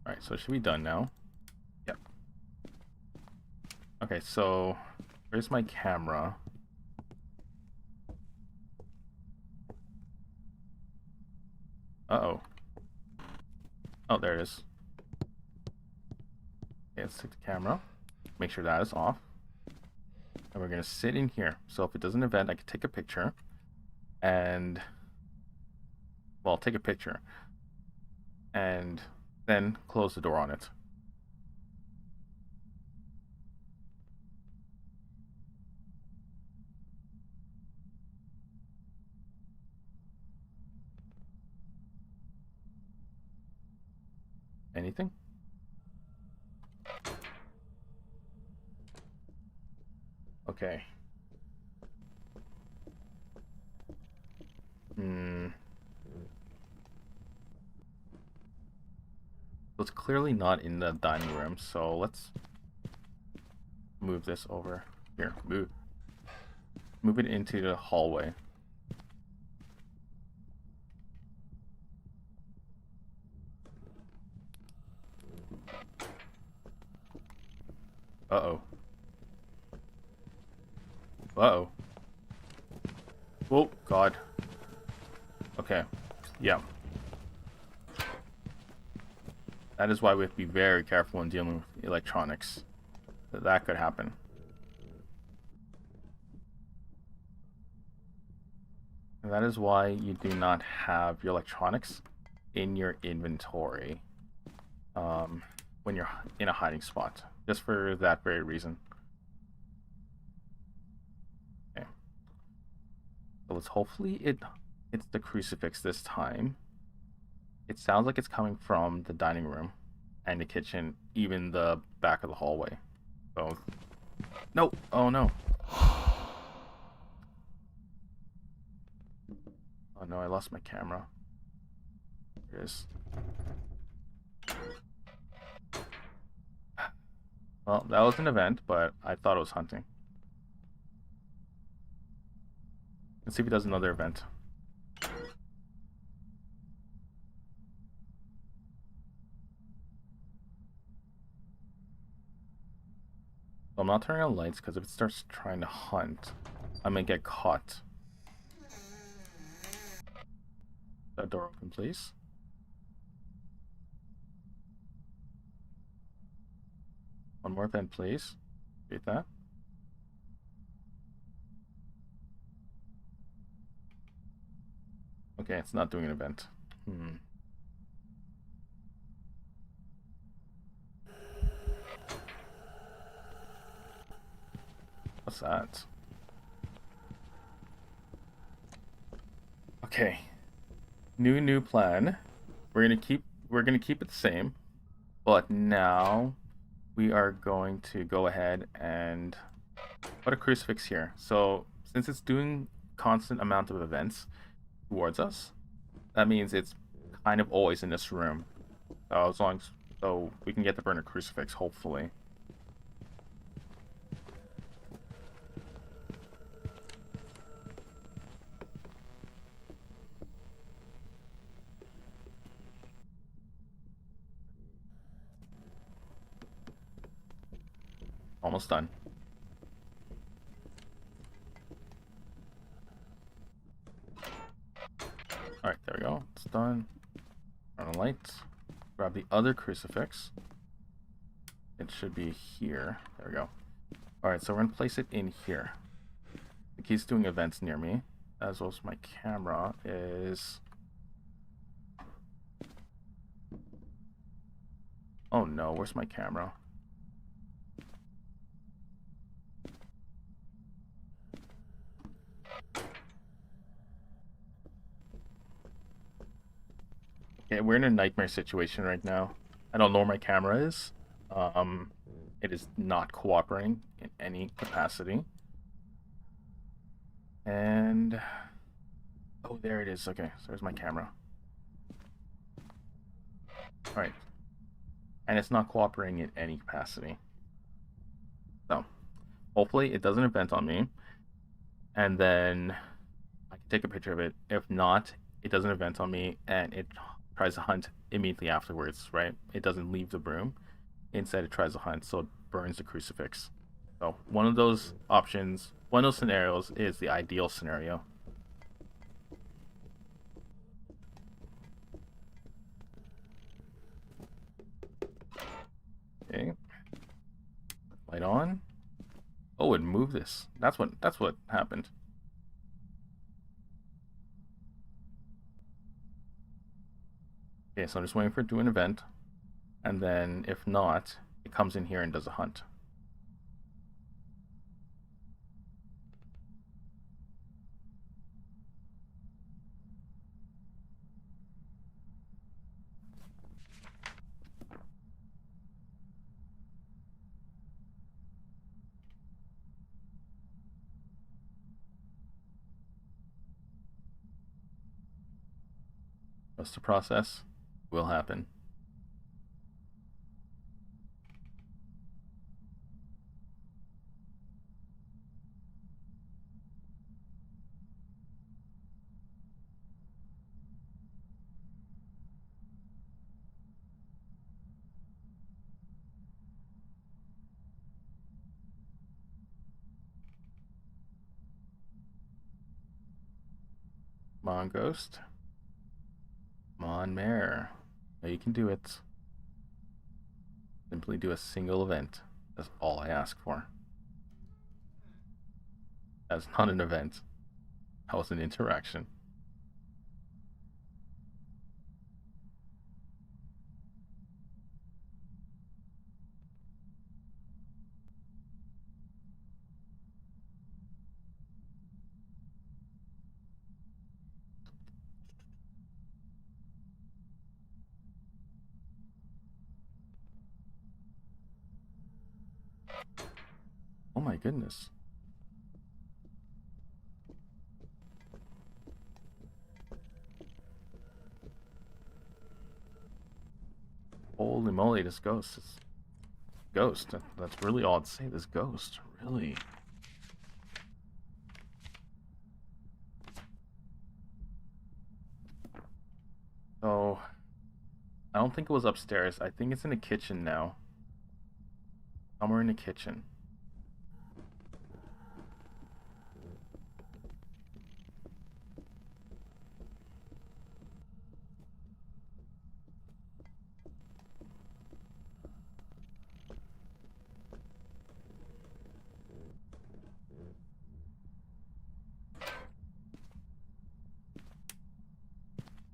Alright, so it should be done now. Yep. Okay, so where's my camera? Uh-oh. Oh, there it is. Okay, let's take the camera. Make sure that is off. And we're going to sit in here. So if it does an event, I can take a picture. And, well, take a picture. And then close the door on it. Anything? Okay. So it's clearly not in the dining room, so let's move this over. Here, move it into the hallway. Uh-oh. Uh-oh. Oh, God. Okay. Yeah. That is why we have to be very careful when dealing with electronics. That could happen. And that is why you do not have your electronics in your inventory when you're in a hiding spot. Just for that very reason. Okay. So let's hopefully it's the crucifix this time. It sounds like it's coming from the dining room and the kitchen, even the back of the hallway. So, no! Oh no! Oh no, I lost my camera. Here it is. Well, that was an event, but I thought it was hunting. Let's see if he does another event. So I'm not turning on lights because if it starts trying to hunt, I may get caught. That door open, please. One more event, please. Read that. Okay, it's not doing an event. What's that? Okay. New plan. We're gonna keep it the same, but now we are going to go ahead and put a crucifix here. So since it's doing constant amount of events towards us, that means it's kind of always in this room. So so we can get the burner crucifix, hopefully. Almost done. Turn light. Grab the other crucifix. It should be here. There we go. Alright, so we're going to place it in here. The key's doing events near me, as well as my camera is... Oh no, where's my camera? Okay, we're in a nightmare situation right now. I don't know where my camera is. It is not cooperating in any capacity. And... oh, there it is. Okay, so there's my camera. Alright. And it's not cooperating in any capacity. So, hopefully it doesn't event on me. And then I can take a picture of it. If not, it doesn't event on me and it tries to hunt immediately afterwards, right? It doesn't leave the room. Instead, it tries to hunt, so it burns the crucifix. So, one of those options, one of those scenarios is the ideal scenario. Okay. Light on. Oh, it moved this. That's what happened. Okay, so I'm just waiting for it to do an event. And then, if not, it comes in here and does a hunt. Trust the process. Will happen. Come on, ghost. Come on, mare. No, you can do it. Simply do a single event. That's all I ask for. That's not an event. That was an interaction. Oh my goodness. Holy moly, this ghost is... ghost. That's really all I'd say. This ghost. Really. So... I don't think it was upstairs. I think it's in the kitchen now. Somewhere in the kitchen.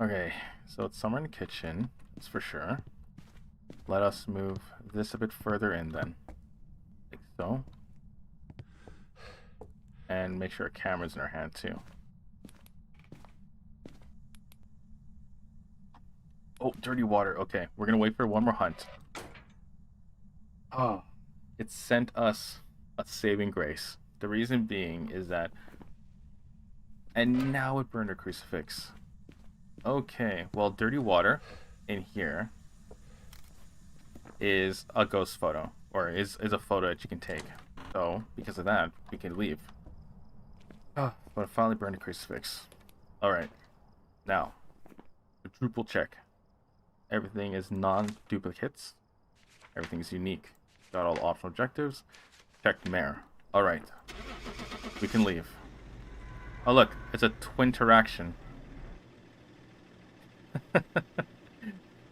Okay, so it's somewhere in the kitchen, that's for sure. Let us move this a bit further in then. Like so. And make sure our camera's in our hand too. Oh, dirty water. Okay, we're gonna wait for one more hunt. Oh, it sent us a saving grace. The reason being is that... and now it burned our crucifix. Okay, well, dirty water in here is a ghost photo, or is a photo that you can take. So, because of that, we can leave. Oh, but I finally burned a crucifix. Alright, now, quadruple check. Everything is non-duplicates. Everything's unique. Got all the optional objectives. Checked mare. Alright, we can leave. Oh look, it's a twin interaction.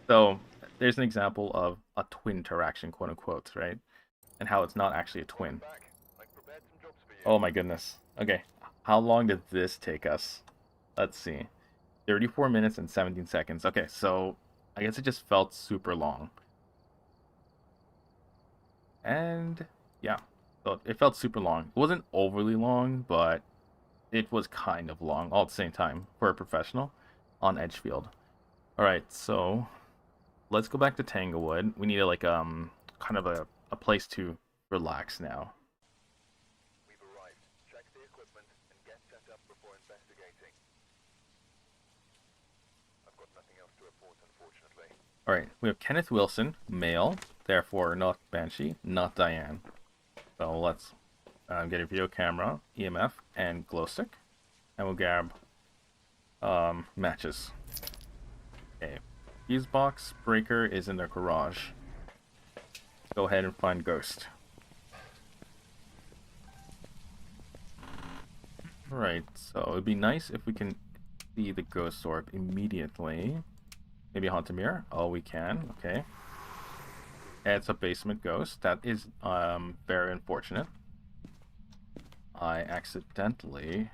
So there's an example of a twin interaction, quote unquote, right? And how it's not actually a twin. Oh my goodness. Okay, how long did this take us? Let's see. 34 minutes and 17 seconds. Okay, so I guess it just felt super long. And yeah, so it felt super long. It wasn't overly long, but it was kind of long all at the same time for a professional on Edgefield. All right, so let's go back to Tanglewood. We need a, like kind of a place to relax now. We've arrived. Check the equipment and get set up before investigating. I've got nothing else to report, unfortunately. All right, we have Kenneth Wilson, male, therefore not Banshee, not Diane. So let's get a video camera, EMF, and glow stick, and we'll grab matches. Okay, fuse box breaker is in the garage. Go ahead and find Ghost. Alright, so it'd be nice if we can see the ghost orb immediately. Maybe haunt a mirror? Oh, we can. Okay. It's a basement ghost. That is very unfortunate. I accidentally...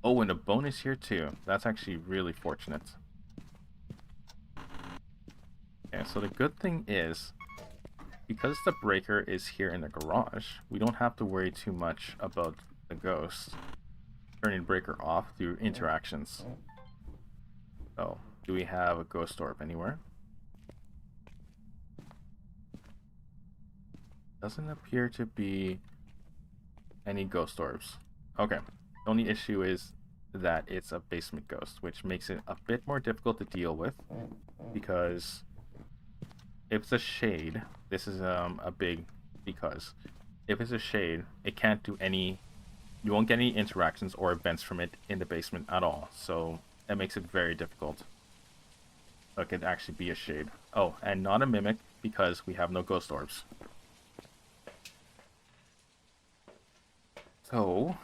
Oh, and a bonus here too. That's actually really fortunate. Okay, so the good thing is, because the breaker is here in the garage, we don't have to worry too much about the ghost turning the breaker off through interactions. So, do we have a ghost orb anywhere? Doesn't appear to be any ghost orbs. Okay, the only issue is that it's a basement ghost, which makes it a bit more difficult to deal with, because if it's a shade, this is a big because. If it's a shade, it can't do any, you won't get any interactions or events from it in the basement at all, so that makes it very difficult. So it could actually be a shade. Oh, and not a mimic, because we have no ghost orbs. So,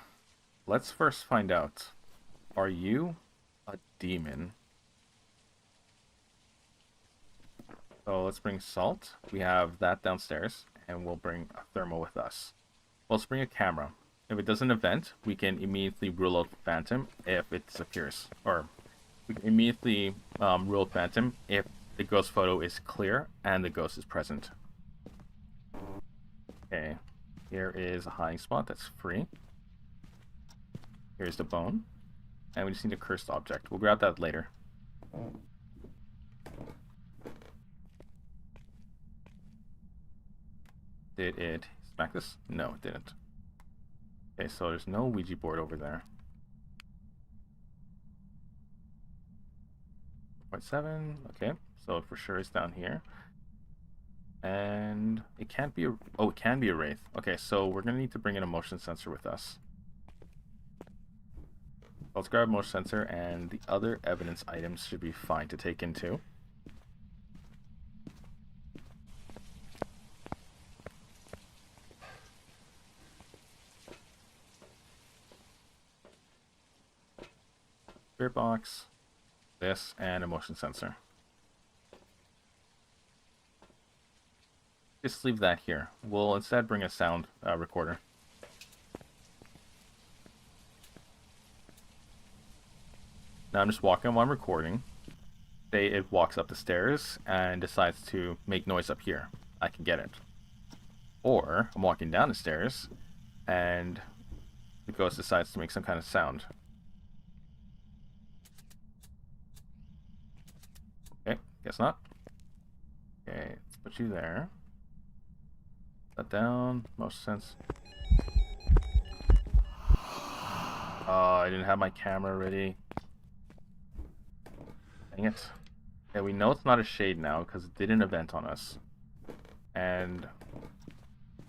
let's first find out, are you a demon? So let's bring salt. We have that downstairs, and we'll bring a thermal with us. Let's bring a camera. If it doesn't event, we can immediately rule out Phantom if it disappears. Or we can immediately rule out Phantom if the ghost photo is clear and the ghost is present. Okay, here is a hiding spot that's free. Here's the bone. And we just need a cursed object. We'll grab that later. Did it smack this? No, it didn't. Okay, so there's no Ouija board over there. 0.7, okay, so for sure it's down here. And it can't be a, oh, it can be a wraith. Okay, so we're gonna need to bring in a motion sensor with us. Let's grab a motion sensor, and the other evidence items should be fine to take in too. Spirit box, this, and a motion sensor. Just leave that here. We'll instead bring a sound recorder. Now I'm just walking while I'm recording. Say it walks up the stairs and decides to make noise up here. I can get it. Or I'm walking down the stairs and the ghost decides to make some kind of sound. Okay, guess not. Okay, let's put you there. That down, motion sense. Oh, I didn't have my camera ready. Dang it. Okay, we know it's not a shade now because it did an event on us. And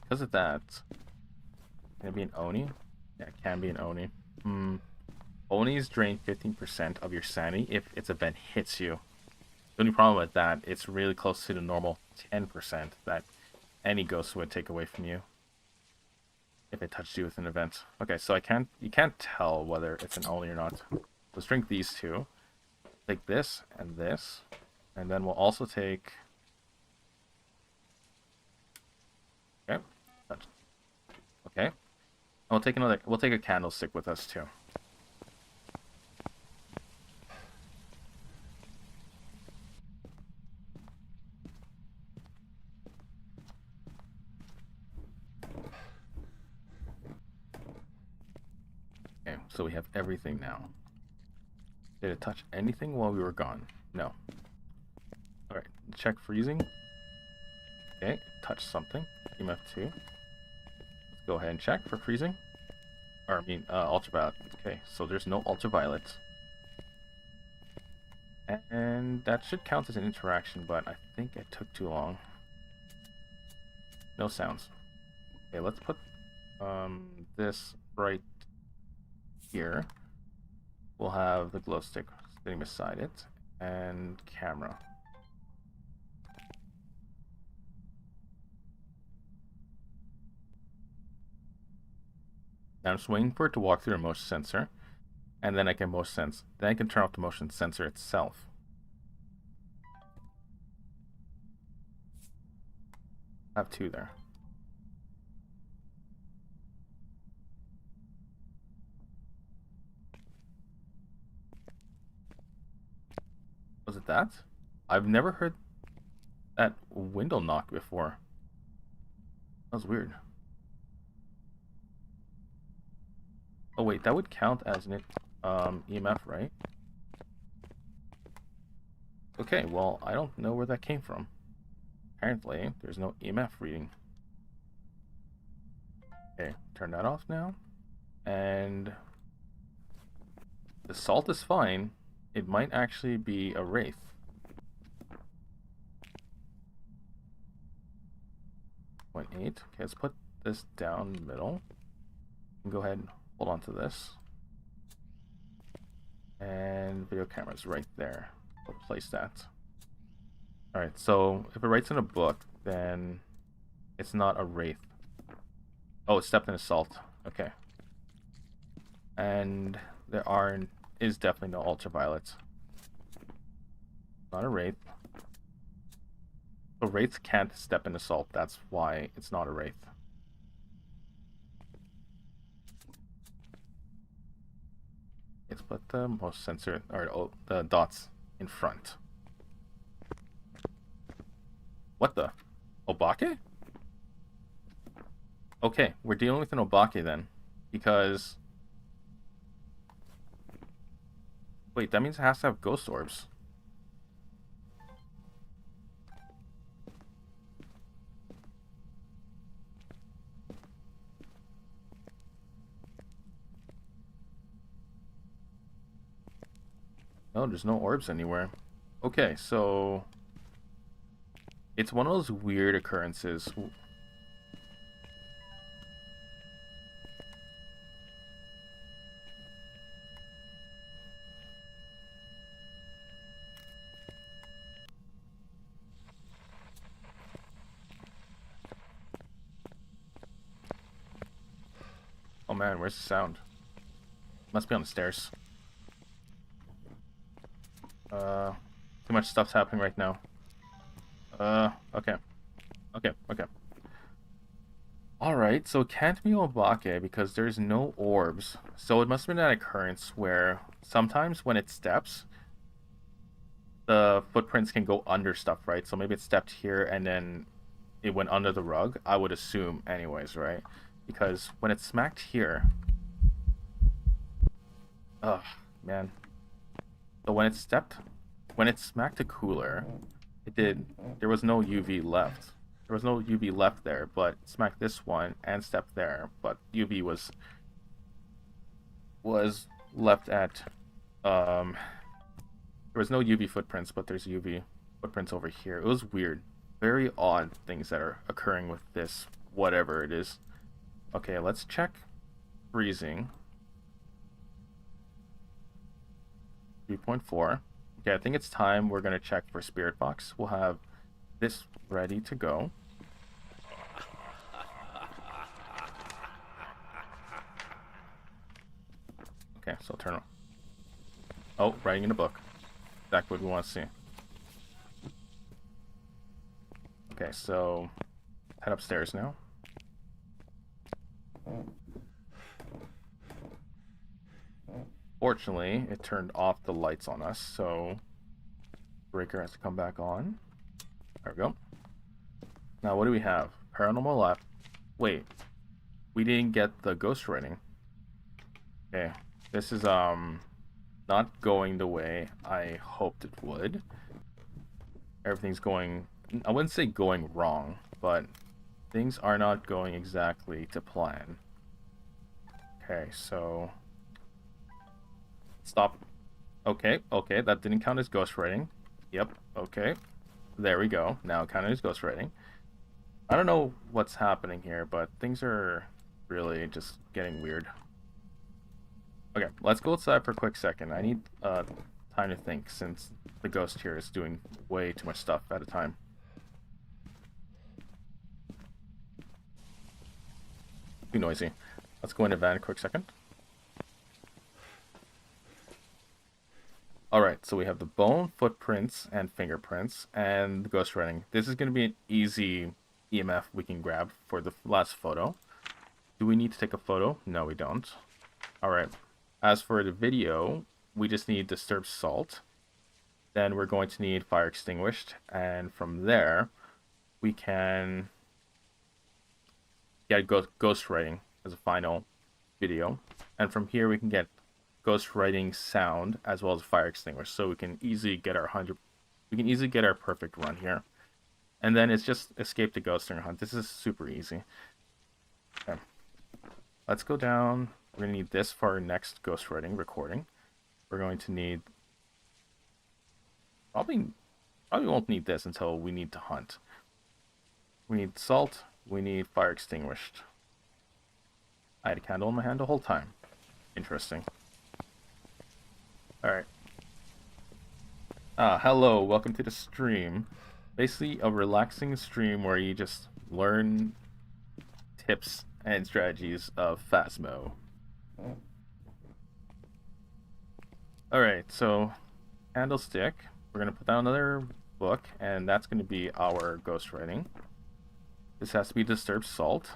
because of that, can it be an Oni? Yeah, it can be an Oni. Onis drain 15% of your sanity if its event hits you. The only problem with that, it's really close to the normal 10% that any ghost would take away from you if it touched you with an event. Okay, so you can't tell whether it's an Oni or not. Let's drink these two. Take this, and And then we'll also take... Okay. Okay. And we'll take another... We'll take a candlestick with us, too. Okay, so we have everything now. Did it touch anything while we were gone? No. Alright, check freezing. Okay, touch something. EMF 2. Let's go ahead and check for freezing. Or, I mean, ultraviolet. Okay, so there's no ultraviolet. And that should count as an interaction, but I think it took too long. No sounds. Okay, let's put this right here. We'll have the glow stick sitting beside it, and camera. Now I'm just waiting for it to walk through a motion sensor, and then I can motion sense. Then I can turn off the motion sensor itself. I have 2 there. Was it that? I've never heard that window knock before. That was weird. Oh wait, that would count as an EMF, right? Okay, well, I don't know where that came from. Apparently, there's no EMF reading. Okay, turn that off now. And the salt is fine. It might actually be a wraith. .8. Okay, let's put this down the middle. And go ahead and hold on to this. And video camera's right there. We'll place that. Alright, so if it writes in a book, then it's not a wraith. Oh, it stepped in a salt. Okay. And there is definitely no ultraviolet. Not a wraith. So wraiths can't step into salt. That's why it's not a wraith. Let's put the motion sensor, or the dots in front. What the? Obake? Okay, we're dealing with an Obake then. Because... Wait, that means it has to have ghost orbs. No, there's no orbs anywhere. Okay, so... It's one of those weird occurrences. Oh man, where's the sound? Must be on the stairs. Too much stuff's happening right now. Okay. Okay. Alright, so it can't be Obake because there's no orbs. So it must have been that occurrence where sometimes when it steps, the footprints can go under stuff, right? So maybe it stepped here and then it went under the rug. I would assume anyways, right? Because when it smacked here... Ugh, man. So when it smacked a cooler, there was no UV left. There was no UV left there, but it smacked this one and stepped there, but UV was left at, there was no UV footprints, but there's UV footprints over here. It was weird. Very odd things that are occurring with this, whatever it is. Okay, let's check freezing. 3.4. Okay, I think it's time we're going to check for Spirit Box. We'll have this ready to go. Okay, so turn on. Oh, writing in a book. Exactly what we want to see. Okay, so head upstairs now. Fortunately, it turned off the lights on us, so breaker has to come back on. There we go. Now, what do we have? Paranormal left. Wait, we didn't get the ghost rating. Okay, this is not going the way I hoped it would. Everything's going, I wouldn't say going wrong, but things are not going exactly to plan. Okay, so stop. Okay, that didn't count as ghost rating. Yep, okay. There we go. Now it counted as ghost rating. I don't know what's happening here, but things are really just getting weird. Okay, let's go outside for a quick second. I need time to think since the ghost here is doing way too much stuff at a time. Too noisy. Let's go into van a quick second. Alright, so we have the bone, footprints, and fingerprints, and the ghost writing. This is going to be an easy EMF we can grab for the last photo. Do we need to take a photo? No, we don't. Alright, as for the video, we just need disturbed salt. Then we're going to need fire extinguished, and from there, we can get ghost writing as a final video. And from here, we can get ghost writing sound as well as fire extinguished, so we can easily get our perfect run here. And then it's just escape the ghost during hunt. This is super easy. Okay, let's go down. We're gonna need this for our next ghost writing recording. We're going to need probably won't need this until we need to hunt. We need salt. We need fire extinguished. I had a candle in my hand the whole time. Interesting. Alright. Hello, welcome to the stream. Basically a relaxing stream where you just learn tips and strategies of Phasmo. Alright, so candlestick. We're going to put down another book, and that's going to be our ghostwriting. This has to be disturbed salt.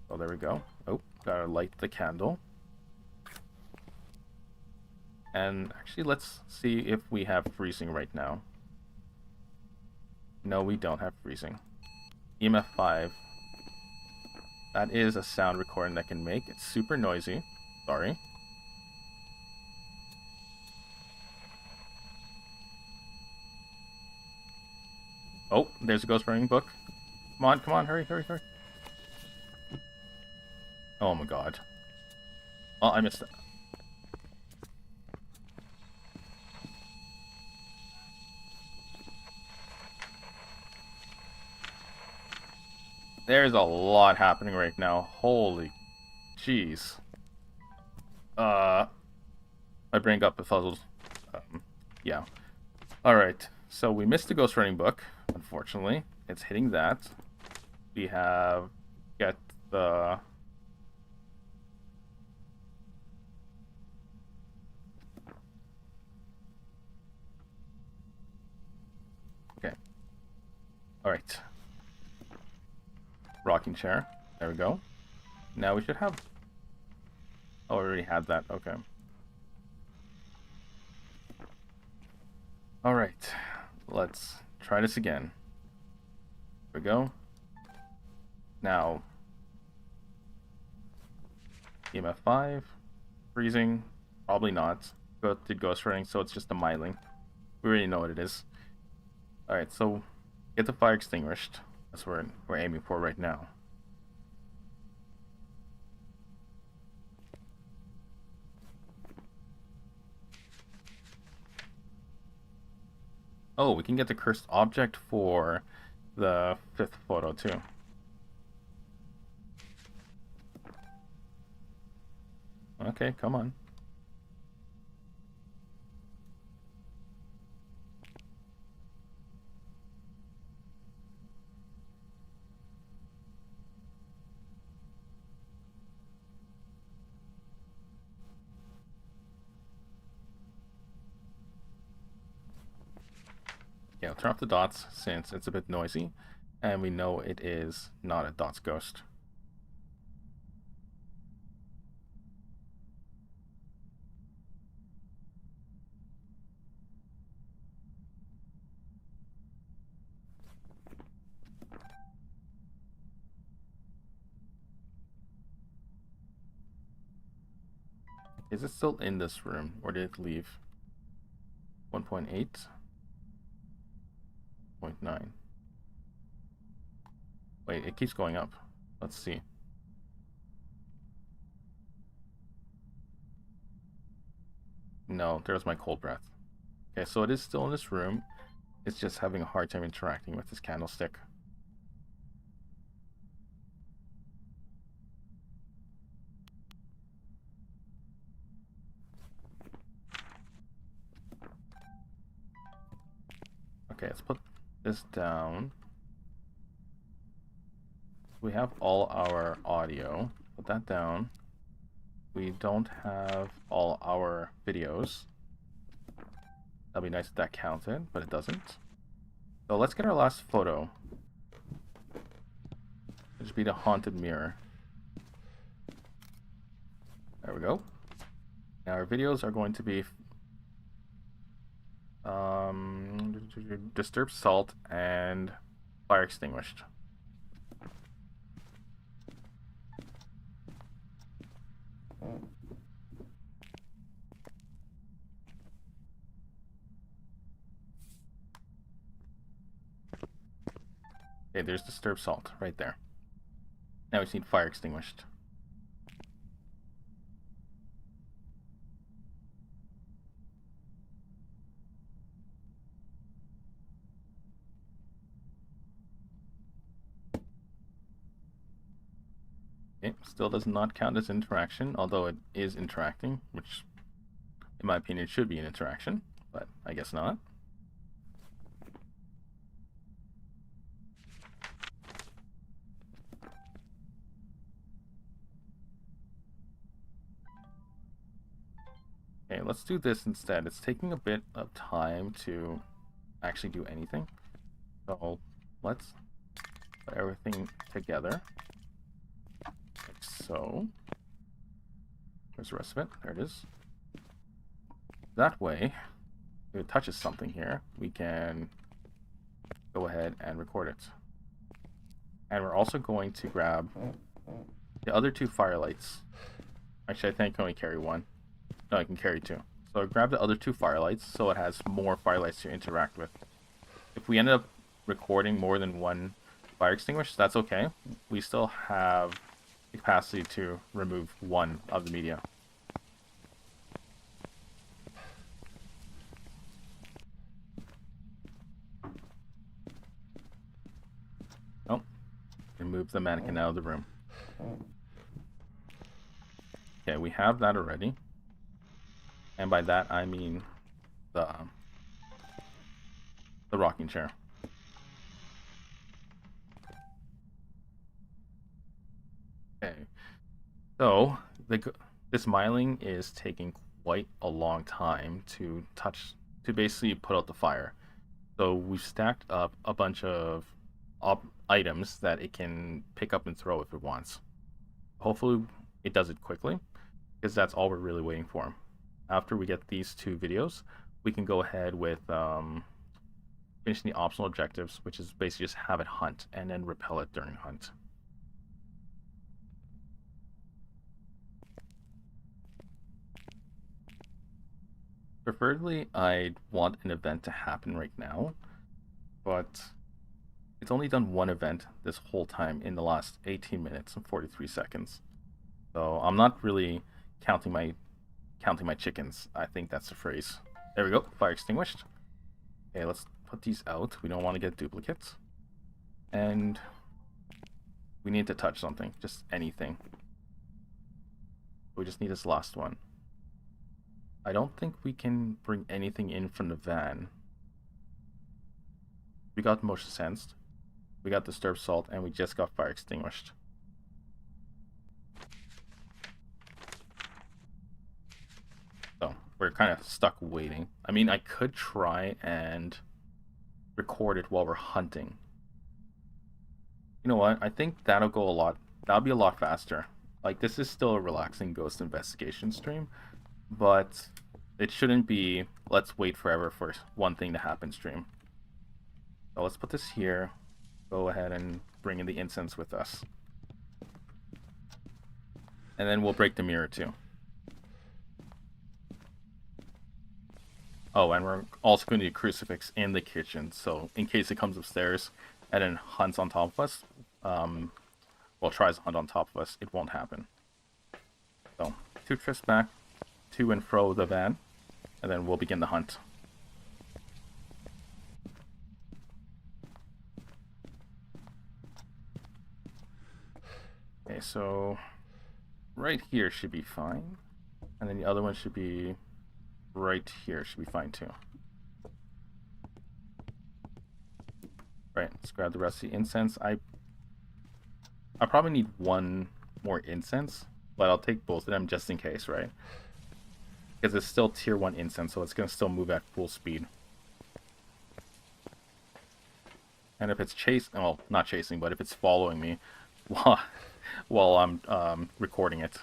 Oh, there we go. Oh, gotta light the candle. And actually, let's see if we have freezing right now. No, we don't have freezing. EMF 5. That is a sound recording that can make. It's super noisy. Sorry. Oh, there's a ghost writing book. Come on, hurry. Oh my god. Oh, I missed it. There's a lot happening right now. Holy jeez. My brain got befuddled. Yeah. Alright, so we missed the ghostwriting book, unfortunately. It's hitting that. We have get the okay. Alright. Rocking chair. There we go. Now we should have oh, we already had that. Okay. Alright. Let's try this again. There we go. Now, EMF 5, freezing, probably not. Did ghost writing, so it's just a myling. We already know what it is. Alright, so get the fire extinguished. That's what we're aiming for right now. Oh, we can get the cursed object for the 5th photo too. Okay, come on. Yeah, I'll turn off the dots since it's a bit noisy. And we know it is not a Dot's ghost. Is it still in this room, or did it leave? 1.8? 0.9. Wait, it keeps going up. Let's see. No, there's my cold breath. Okay, so it is still in this room. It's just having a hard time interacting with this candlestick. Okay, let's put this down. We have all our audio. Put that down. We don't have all our videos. That'd be nice if that counted, but it doesn't. So let's get our last photo. It'll just be the haunted mirror. There we go. Now our videos are going to be disturbed salt and fire extinguished. Okay, there's disturbed salt right there. Now we just need fire extinguished. Okay, still does not count as interaction, although it is interacting, which in my opinion should be an interaction, but I guess not. Okay, let's do this instead. It's taking a bit of time to actually do anything. So let's put everything together. Like so. Where's the rest of it? There it is. That way, if it touches something here, we can go ahead and record it. And we're also going to grab the other two firelights. Actually, I think I can only carry one. No, I can carry two. So grab the other two firelights so it has more firelights to interact with. If we end up recording more than one fire extinguisher, that's okay. We still have the capacity to remove one of the media. Oh, remove the mannequin out of the room. Okay, we have that already. And by that I mean the rocking chair. Okay, so this miling is taking quite a long time to basically put out the fire. So we've stacked up a bunch of items that it can pick up and throw if it wants. Hopefully it does it quickly, because that's all we're really waiting for. After we get these two videos, we can go ahead with finishing the optional objectives, which is basically just have it hunt and then repel it during hunt. Preferably, I'd want an event to happen right now, but it's only done one event this whole time in the last 18 minutes and 43 seconds. So I'm not really counting my chickens. I think that's the phrase. There we go. Fire extinguished. Okay, let's put these out. We don't want to get duplicates. And we need to touch something. Just anything. We just need this last one. I don't think we can bring anything in from the van. We got motion sensed. We got disturbed salt, and we just got fire extinguished. So we're kind of stuck waiting. I mean, I could try and record it while we're hunting. You know what? I think that'll go a lot. That'll be a lot faster. Like, this is still a relaxing ghost investigation stream, but it shouldn't be let's wait forever for one thing to happen stream. So let's put this here. Go ahead and bring in the incense with us. And then we'll break the mirror too. Oh, and we're also going to do a crucifix in the kitchen, so in case it comes upstairs and then hunts on top of us, well, tries to hunt on top of us, it won't happen. So, 2 trips back, to and fro the van, and then we'll begin the hunt. Okay, so right here should be fine, and then the other one should be right here, should be fine too. Right, let's grab the rest of the incense. I probably need one more incense, but I'll take both of them just in case, right? Because it's still tier 1 incense, so it's going to still move at full speed. And if it's chasing, well, not chasing, but if it's following me while I'm recording it,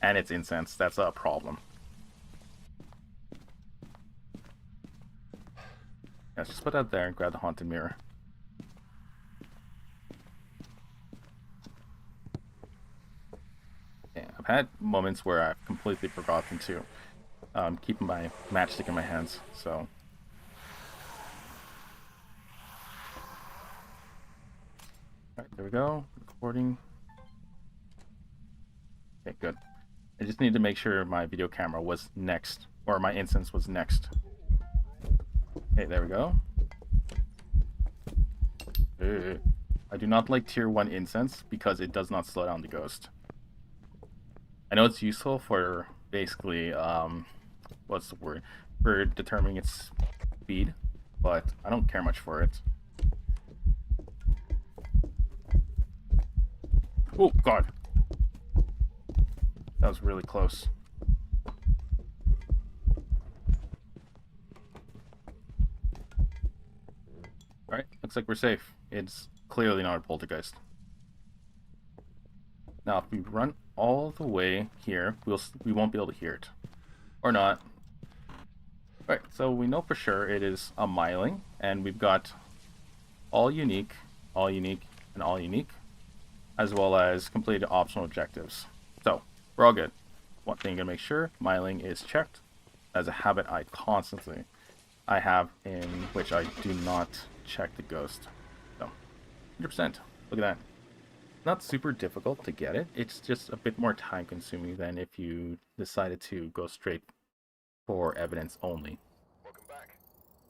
and it's incense, that's a problem. Let's just put that there and grab the haunted mirror. Yeah, I've had moments where I've completely forgotten to keep my matchstick in my hands, so. Alright, there we go. Recording. Okay, good. I just need to make sure my video camera was next, or my instance was next. Okay, there we go. I do not like tier 1 incense because it does not slow down the ghost. I know it's useful for basically, what's the word? For determining its speed, but I don't care much for it. Oh, God. That was really close. Alright, looks like we're safe. It's clearly not a poltergeist. Now, if we run all the way here, we won't be able to hear it. Or not. Alright, so we know for sure it is a miling, and we've got all unique, and all unique, as well as completed optional objectives. So, we're all good. One thing to make sure, miling is checked as a habit I have in which I do not check the ghost. So, 100%. Look at that. Not super difficult to get it. It's just a bit more time consuming than if you decided to go straight for evidence only. Welcome back.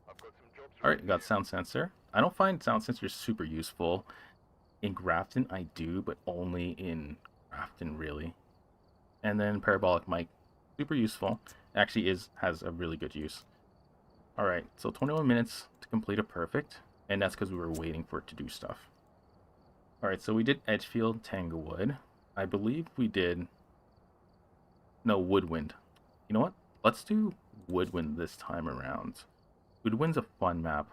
I've got some jobs. Alright, got sound sensor. I don't find sound sensors super useful. In Grafton, I do, but only in Grafton, really. And then parabolic mic, super useful. Actually has a really good use. Alright, so 21 minutes to complete a perfect, and that's because we were waiting for it to do stuff. Alright, so we did Edgefield, Tanglewood. I believe we did... No, Woodwind. You know what? Let's do Woodwind this time around. Woodwind's a fun map.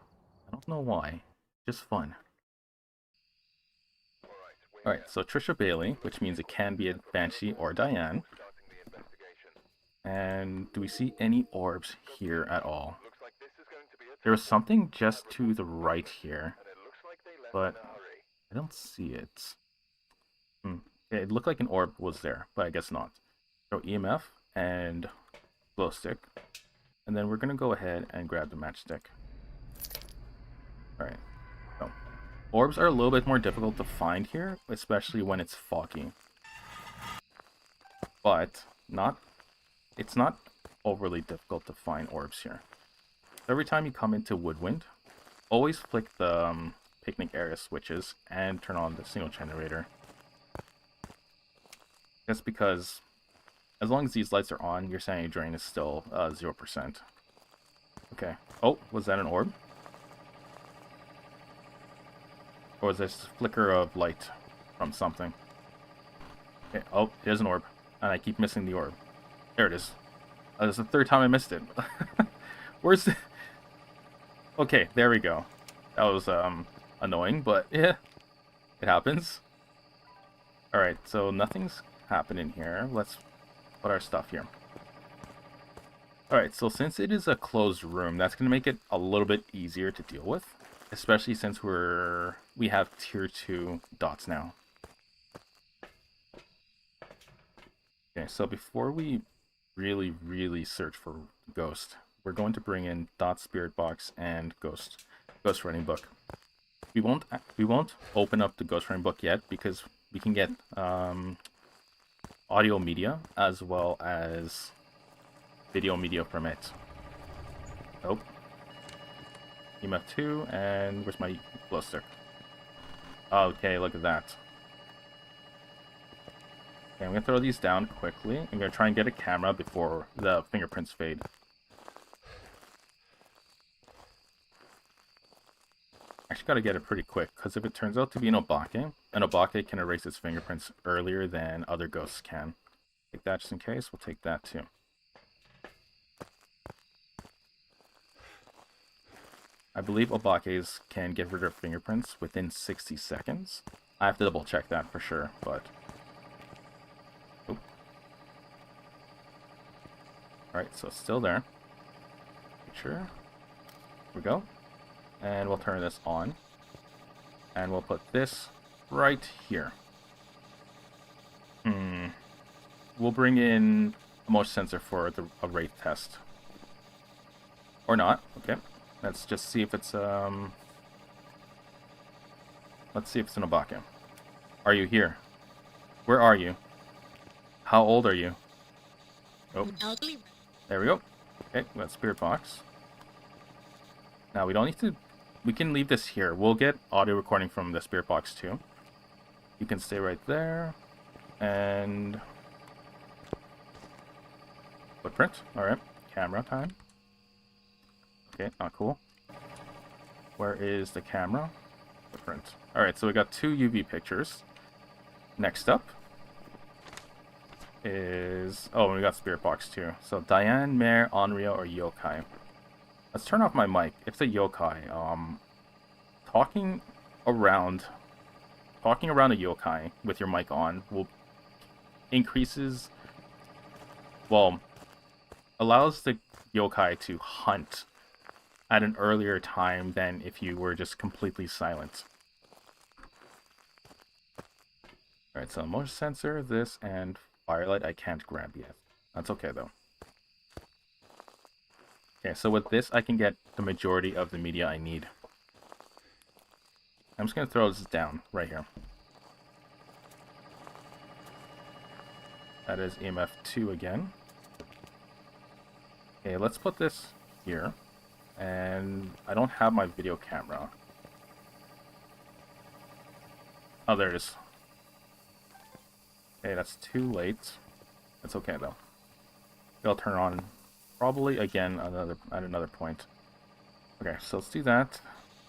I don't know why. Just fun. Alright, so Tricia Bailey, which means it can be a Banshee or Diane. And do we see any orbs here at all? There was something just to the right here, but I don't see it. It looked like an orb was there, but I guess not. So EMF and glow stick. And then we're going to go ahead and grab the matchstick. Alright. So, orbs are a little bit more difficult to find here, especially when it's foggy. But it's not overly difficult to find orbs here. So every time you come into Woodwind, always flick the picnic area switches and turn on the signal generator. Just because as long as these lights are on, your sanity drain is still 0%. Okay. Oh, was that an orb? Or was this flicker of light from something? Okay. Oh, there's an orb. And I keep missing the orb. There it is. This is the third time I missed it. Where's the... Okay, there we go. That was annoying, but yeah. It happens. Alright, so nothing's happening here. Let's put our stuff here. Alright, so since it is a closed room, that's going to make it a little bit easier to deal with. Especially since we have tier 2 dots now. Okay, so before we really search for ghost, we're going to bring in dot spirit box and ghost writing book. We won't open up the ghost writing book yet because we can get audio media as well as video media from it. Nope. EMF 2, and where's my glow stick? Okay, look at that. Okay, I'm gonna throw these down quickly. I'm gonna try and get a camera before the fingerprints fade. Actually gotta get it pretty quick, because if it turns out to be an obake can erase its fingerprints earlier than other ghosts can. Take that just in case, we'll take that too. I believe obakes can get rid of fingerprints within 60 seconds. I have to double check that for sure, but... Oop. Alright, so it's still there. Picture. Here we go. And we'll turn this on. And we'll put this right here. We'll bring in a motion sensor for a wraith test. Or not, okay. Let's just see if it's, let's see if it's an obake. Are you here? Where are you? How old are you? Oh, there we go. Okay, we got spirit box. Now, we don't need to... We can leave this here. We'll get audio recording from the spirit box, too. You can stay right there. And... Footprint. Alright. Camera time. Okay, not cool. Where is the camera? Footprint. Alright, so we got 2 UV pictures. Next up is... Oh, we got spirit box too. So Diane, Mare, Onryo, or Yokai. Let's turn off my mic. If it's a Yokai, talking around a Yokai with your mic on will allows the Yokai to hunt at an earlier time than if you were just completely silent. Alright, so motion sensor, this, and firelight I can't grab yet. That's okay though. Okay, so with this I can get the majority of the media I need. I'm just going to throw this down right here. That is EMF 2 again. Okay, let's put this here. And I don't have my video camera. Oh, there it is. Okay, that's too late. That's okay though. It'll turn on probably again at another point. Okay, so let's do that.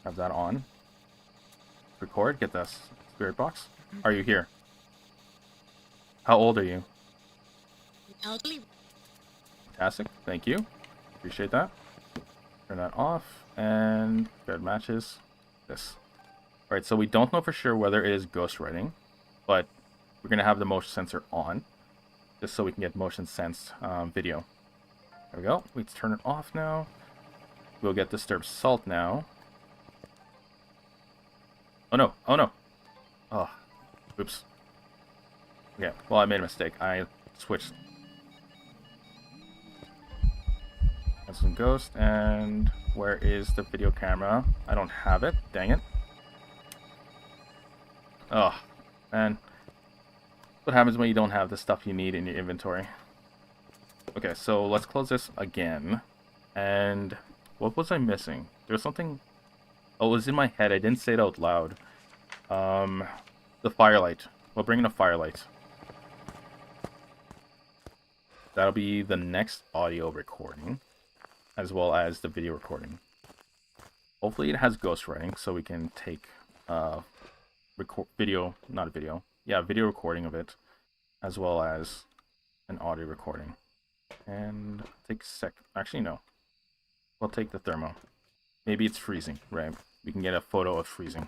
Have that on. Record. Get this spirit box. Are you here? How old are you? Elderly. Fantastic. Thank you. Appreciate that. Turn that off, and good matches this. Alright, so we don't know for sure whether it is ghostwriting, but we're going to have the motion sensor on, just so we can get motion sensed video. There we go. We can turn it off now. We'll get disturbed salt now. Oh no, oh no. Oh, oops. Okay, well I made a mistake. I switched. Some ghost, and where is the video camera? I don't have it. Dang it. Oh, man. What happens when you don't have the stuff you need in your inventory? Okay, so let's close this again. And what was I missing? There's something... Oh, it was in my head. I didn't say it out loud. The firelight. We'll bring in a firelight. That'll be the next audio recording, as well as the video recording. Hopefully it has ghostwriting, so we can take video recording of it, as well as an audio recording. And take actually no. We'll take the thermo. Maybe it's freezing, right? We can get a photo of freezing.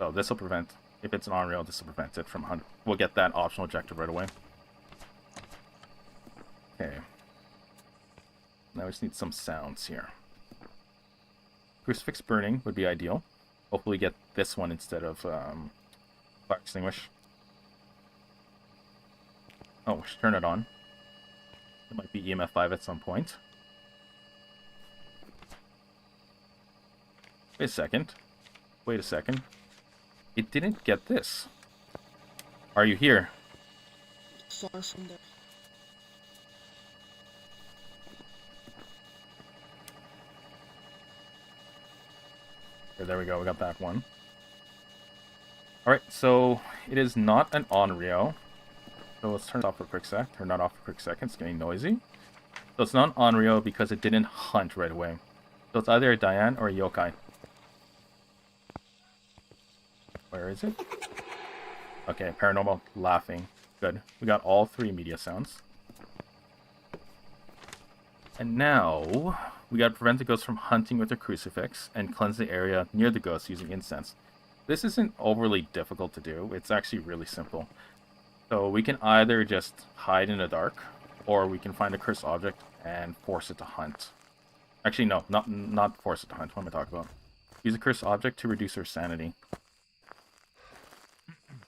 So this will prevent, if it's an on-rail, this will prevent it from hunting. We'll get that optional objective right away. Okay. Now we just need some sounds here. Crucifix burning would be ideal. Hopefully get this one instead of fire extinguish. Oh, we should turn it on. It might be EMF 5 at some point. Wait a second. Wait a second. It didn't get this. Are you here? Far from there. Okay, there we go. We got that one. Alright, so it is not an on-reo. So let's turn it off for a quick sec. Turn that off for a quick second. It's getting noisy. So it's not an on-reo because it didn't hunt right away. So it's either a Diane or a yokai. Where is it? Okay, paranormal laughing. Good. We got all 3 media sounds. And now we got to prevent the ghost from hunting with a crucifix and cleanse the area near the ghost using incense. This isn't overly difficult to do. It's actually really simple. So we can either just hide in the dark, or we can find a cursed object and force it to hunt. Actually, no, not force it to hunt. What am I talking about? Use a cursed object to reduce our sanity.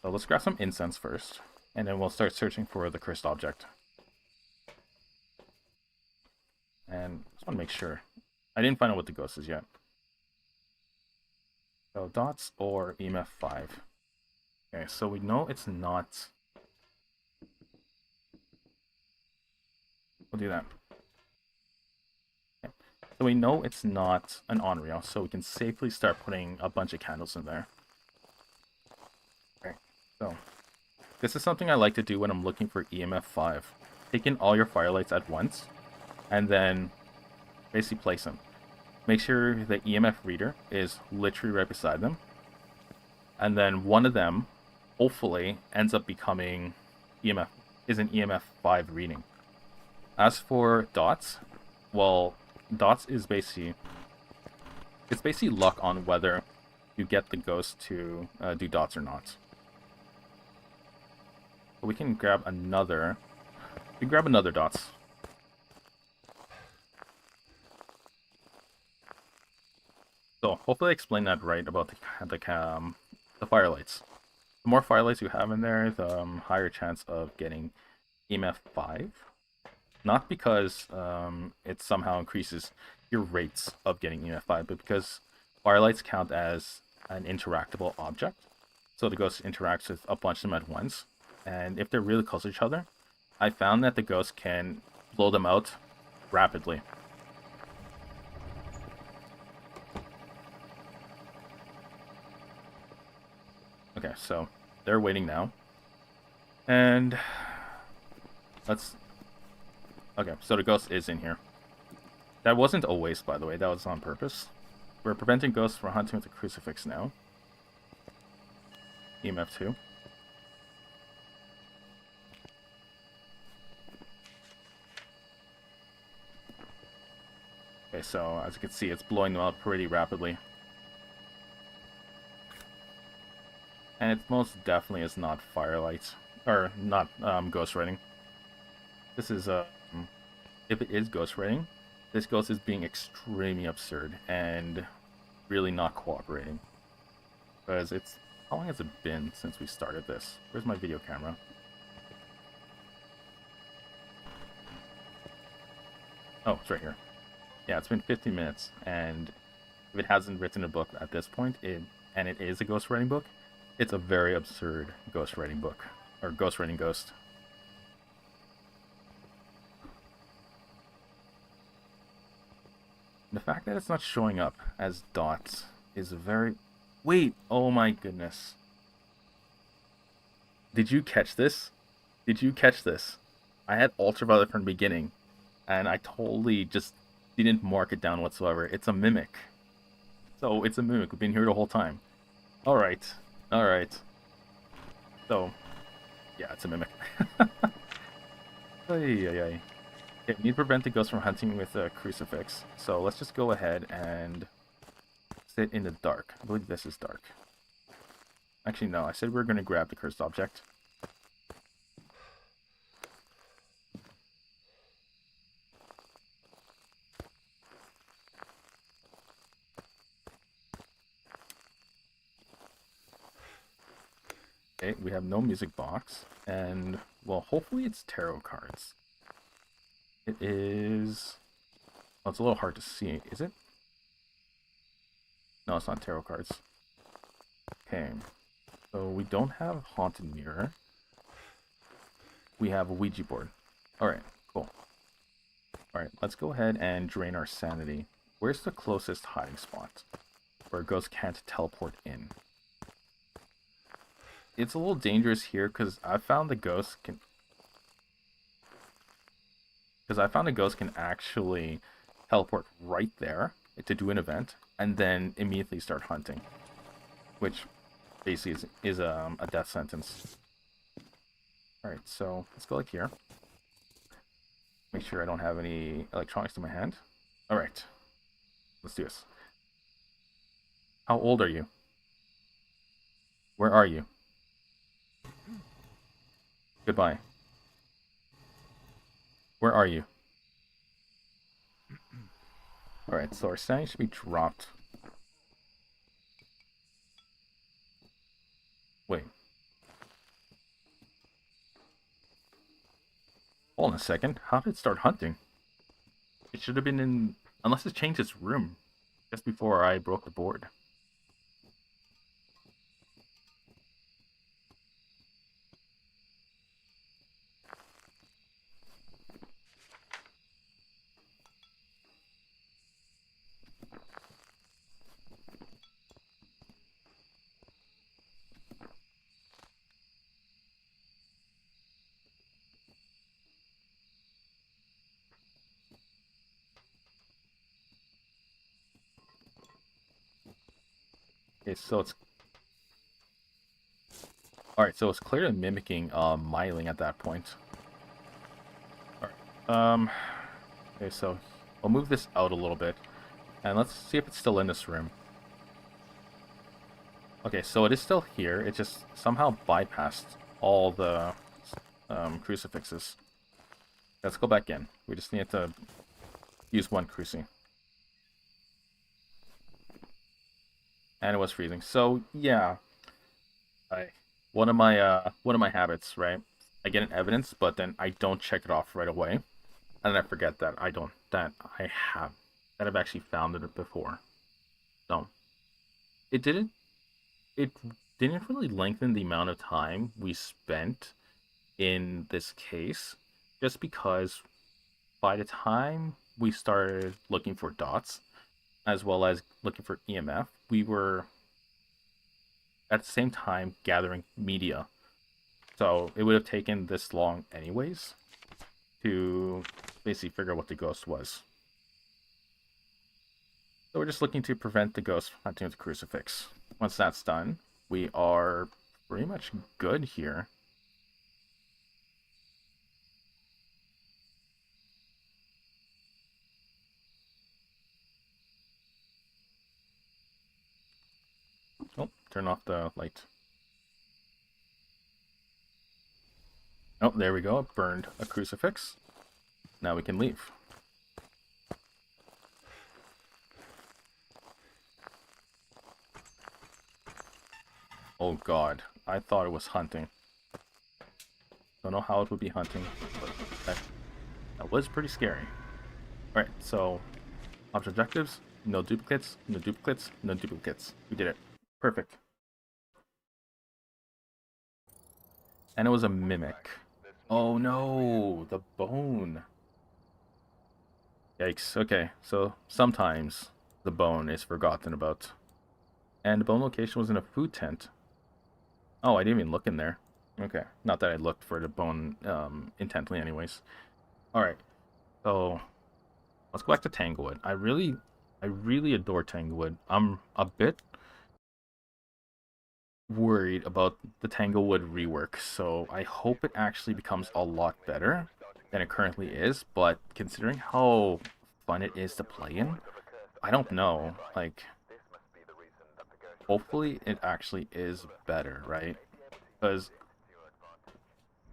So let's grab some incense first, and then we'll start searching for the cursed object. And just want to make sure. I didn't find out what the ghost is yet. So dots or EMF 5. Okay, so we know it's not. We'll do that. Okay. So we know it's not an on-reel, so we can safely start putting a bunch of candles in there. Okay, so this is something I like to do when I'm looking for EMF 5. Take in all your firelights at once, and then basically place them. Make sure the EMF reader is literally right beside them. And then one of them, hopefully, ends up becoming an EMF 5 reading. As for dots, well, dots is basically luck on whether you get the ghost to do dots or not. But we can grab another. We grab another dots. So hopefully I explained that right about the firelights. The more firelights you have in there, the higher chance of getting EMF 5. Not because it somehow increases your rates of getting EMF 5, but because firelights count as an interactable object. So the ghost interacts with a bunch of them at once. And if they're really close to each other, I found that the ghost can blow them out rapidly. Okay, so they're waiting now. And let's... Okay, so the ghost is in here. That wasn't a waste, by the way. That was on purpose. We're preventing ghosts from hunting with a crucifix now. EMF 2. Okay, so as you can see, it's blowing them out pretty rapidly. And it most definitely is not firelight, or not ghost writing. This is if it is ghost writing, this ghost is being extremely absurd and really not cooperating. Because it's, how long has it been since we started this? Where's my video camera? Oh, it's right here. Yeah, it's been 15 minutes, and if it hasn't written a book at this point, and it is a ghost writing book, it's a very absurd ghost writing book, or ghost writing ghost. The fact that it's not showing up as dots is very... Wait, oh my goodness. Did you catch this? Did you catch this? I had ultraviolet from the beginning, and I totally just didn't mark it down whatsoever. It's a mimic. So it's a mimic. We've been here the whole time. Alright. Alright. So, yeah, it's a mimic. Ay, ay, ay. Okay, we need to prevent the ghost from hunting with a crucifix. So let's just go ahead and sit in the dark. I believe this is dark. Actually, no. I said we were going to grab the cursed object. Okay, we have no music box. And, well, hopefully it's tarot cards. It is... Oh, it's a little hard to see. Is it? No, it's not tarot cards. Okay. So we don't have Haunted Mirror. We have a Ouija board. Alright, cool. Alright, let's go ahead and drain our sanity. Where's the closest hiding spot where ghosts can't teleport in? It's a little dangerous here because I found the ghosts can... Because I found a ghost can actually teleport right there to do an event and then immediately start hunting. Which basically is a death sentence. Alright, so let's go like here. Make sure I don't have any electronics in my hand. Alright, let's do this. How old are you? Where are you? Goodbye. Where are you? Alright, so our sanity should be dropped. Wait. Hold on a second. How did it start hunting? It should have been in... Unless it changed its room just before I broke the board. Okay, so it's... Alright, so it's clearly mimicking myling at that point. Alright, okay, so I'll move this out a little bit. And let's see if it's still in this room. Okay, so it is still here. It just somehow bypassed all the crucifixes. Let's go back in. We just need to use one cruci. And it was freezing. So yeah, one of my habits, right? I get an evidence, but then I don't check it off right away, and then I forget that I've actually found it before. So it didn't really lengthen the amount of time we spent in this case, just because by the time we started looking for dots, as well as looking for EMF, we were at the same time gathering media. So it would have taken this long anyways to basically figure out what the ghost was. So we're just looking to prevent the ghost from hunting with the crucifix. Once that's done, we are pretty much good here. Oh, turn off the light. Oh, there we go. It burned a crucifix. Now we can leave. Oh god, I thought it was hunting. Don't know how it would be hunting, but that was pretty scary. Alright, so objectives, no duplicates, no duplicates, no duplicates. We did it. Perfect. And it was a mimic. Oh no, the bone. Yikes. Okay, so sometimes the bone is forgotten about. And the bone location was in a food tent. Oh, I didn't even look in there. Okay, not that I looked for the bone intently anyways. Alright, so let's go back to Tanglewood. I really adore Tanglewood. I'm a bit worried about the Tanglewood rework, so I hope it actually becomes a lot better than it currently is, but considering how fun it is to play in, I don't know, like, hopefully it actually is better, right? Because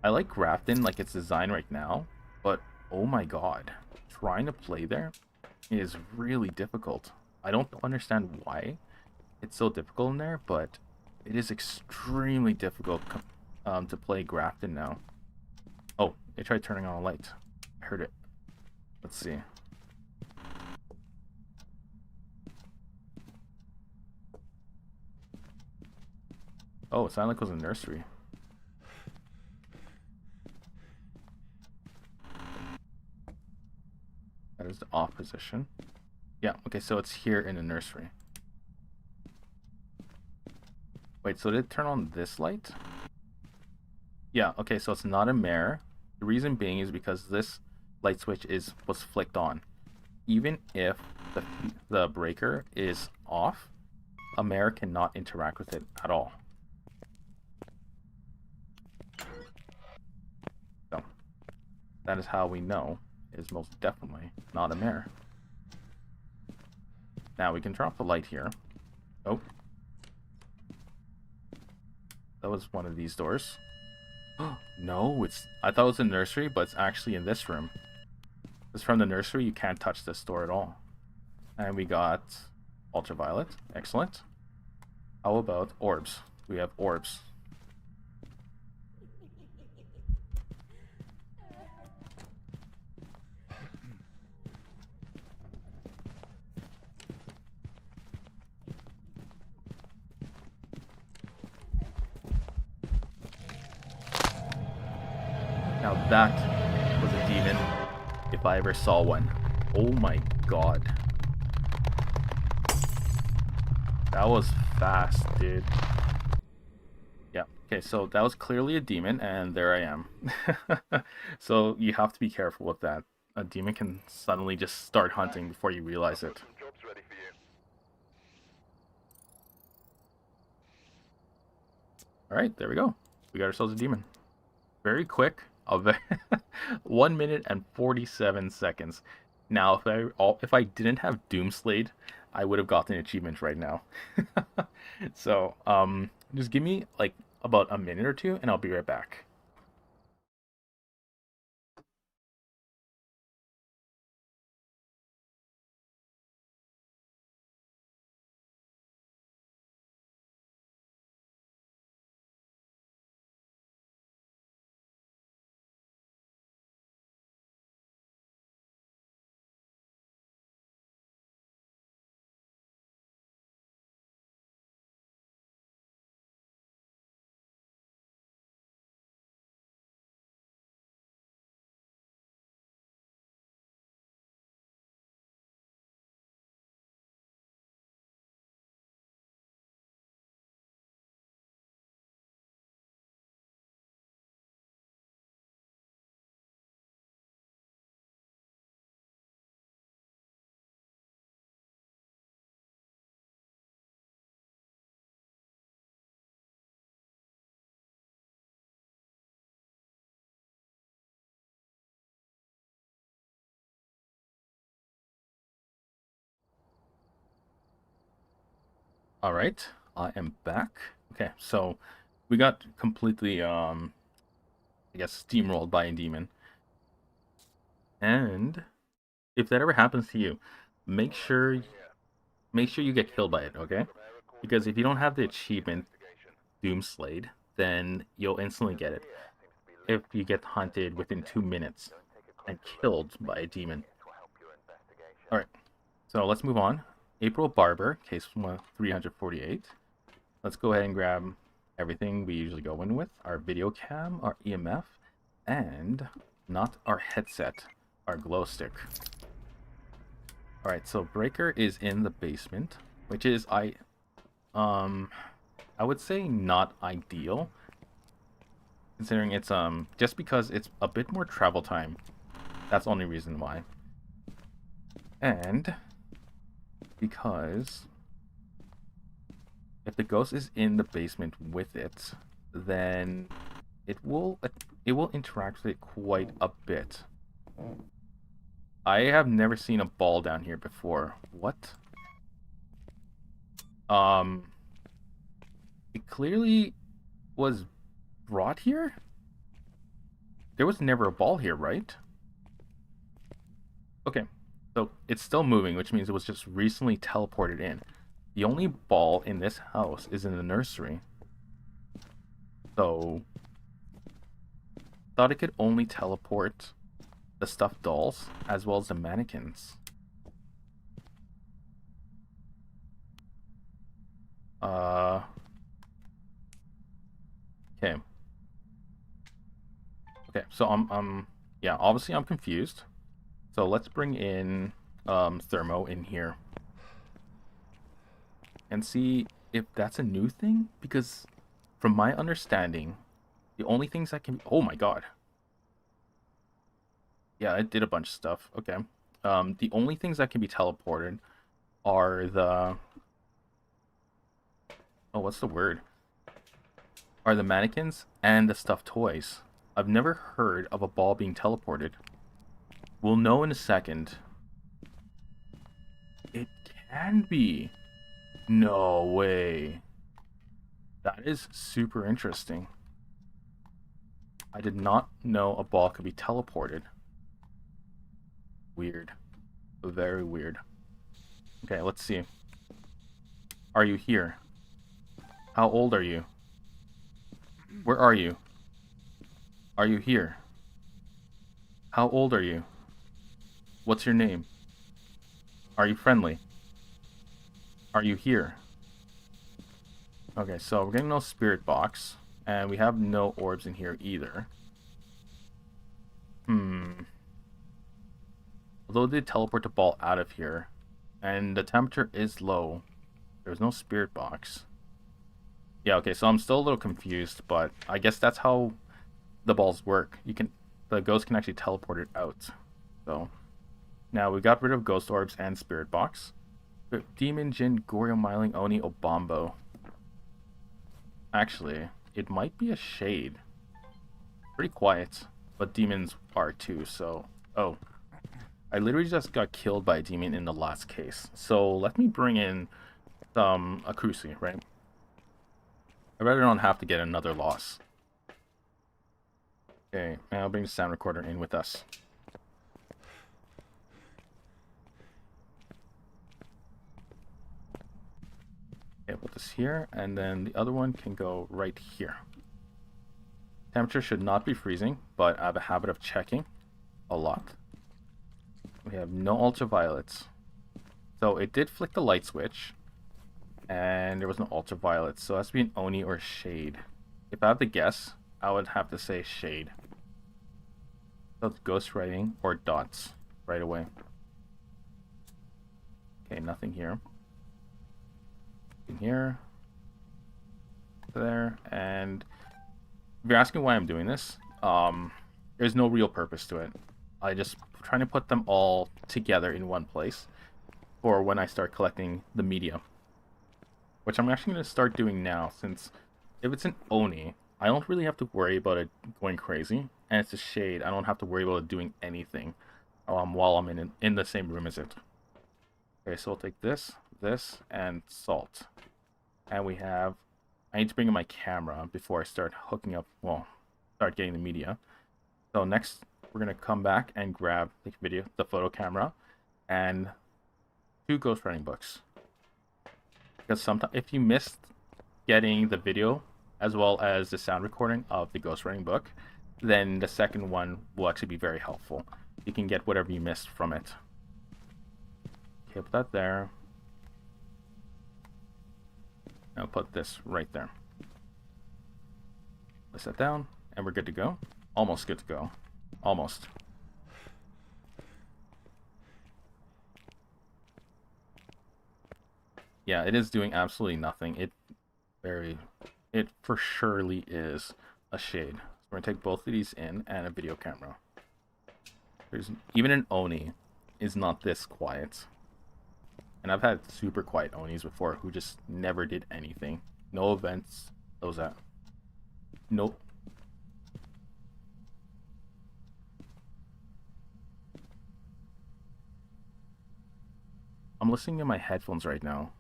I like Grafton like it's designed right now, but oh my god, trying to play there is really difficult. I don't understand why it's so difficult in there, but it is extremely difficult to play Grafton now. Oh, they tried turning on a light. I heard it. Let's see. Oh, it sounded like it was a nursery. That is the off position. Yeah, okay, so it's here in the nursery. Wait, so did it turn on this light? Yeah, okay, so it's not a mare. The reason being is because this light switch was flicked on. Even if the breaker is off, a mare cannot interact with it at all. So that is how we know it is most definitely not a mare. Now we can drop the light here. Oh. That was one of these doors. No, I thought it was a nursery, but it's actually in this room. It's from the nursery, you can't touch this door at all. And we got ultraviolet. Excellent. How about orbs? We have orbs. Now that was a demon, if I ever saw one. Oh my god. That was fast, dude. Yeah, okay, so that was clearly a demon, and there I am. So you have to be careful with that. A demon can suddenly just start hunting before you realize it. Some jobs ready for you. Alright, there we go. We got ourselves a demon. Very quick. 1 minute and 47 seconds. Now, if I didn't have Doomslade, I would have gotten an achievement right now. So, just give me like about a minute or two, and I'll be right back. All right, I am back. Okay, so we got completely, I guess, steamrolled by a demon. And if that ever happens to you, make sure you get killed by it, okay? Because if you don't have the achievement Doomslade, then you'll instantly get it if you get hunted within 2 minutes and killed by a demon. Alright, so let's move on. April Barber, case 348. Let's go ahead and grab everything we usually go in with. Our video cam, our EMF, and not our headset, our glow stick. Alright, so Breaker is in the basement, which is, I would say not ideal, considering it's, just because it's a bit more travel time. That's the only reason why. And because if the ghost is in the basement with it, then it will interact with it quite a bit. I have never seen a ball down here before. What? It clearly was brought here? There was never a ball here, right? Okay, so it's still moving, which means it was just recently teleported in. The only ball in this house is in the nursery. So, thought it could only teleport the stuffed dolls as well as the mannequins. Okay. Okay, so yeah, obviously I'm confused. So let's bring in Thermo in here and see if that's a new thing, because from my understanding, the only things that can, oh my god. Yeah, it did a bunch of stuff. Okay. The only things that can be teleported are the, oh, what's the word? Are the mannequins and the stuffed toys. I've never heard of a ball being teleported. We'll know in a second. It can be. No way. That is super interesting. I did not know a ball could be teleported. Weird. Very weird. Okay, let's see. Are you here? How old are you? Where are you? Are you here? How old are you? What's your name? Are you friendly? Are you here? Okay, so we're getting no spirit box, and we have no orbs in here either. Although they teleport the ball out of here, and the temperature is low, there's no spirit box. Yeah, okay, so I'm still a little confused, but I guess that's how the balls work. The ghost can actually teleport it out. So now we got rid of ghost orbs and spirit box. Demon, Jin, Goryo, Myling, Oni, Obambo. Actually, it might be a shade. Pretty quiet, but demons are too, so... Oh. I literally just got killed by a demon in the last case. So let me bring in some Akusi, right? I'd rather not have to get another loss. Okay, now I'll bring the sound recorder in with us. Okay, put this here, and then the other one can go right here. Temperature should not be freezing, but I have a habit of checking a lot. We have no ultraviolets. So it did flick the light switch, and there was no ultraviolet, so it has to be an Oni or shade. If I have to guess, I would have to say shade. So it's ghost writing or dots right away. Okay, nothing here. In here. There. And if you're asking why I'm doing this, there's no real purpose to it. I just trying to put them all together in one place for when I start collecting the media. Which I'm actually going to start doing now, since if it's an Oni, I don't really have to worry about it going crazy. And it's a shade, I don't have to worry about it doing anything while I'm in the same room as it. Okay, so I'll take this, and salt. And we have... I need to bring in my camera before I start hooking up, well, start getting the media. So next, we're going to come back and grab the photo camera, and 2 ghostwriting books. Because sometimes, if you missed getting the video as well as the sound recording of the ghostwriting book, then the second one will actually be very helpful. You can get whatever you missed from it. Okay, put that there. I'll put this right there. Place that down, and we're good to go. Almost good to go. Almost. Yeah, it is doing absolutely nothing. It for surely is a shade. So we're gonna take both of these in and a video camera. There's even an Oni is not this quiet. And I've had super quiet Onis before who just never did anything. No events. What was that? Nope. I'm listening to my headphones right now.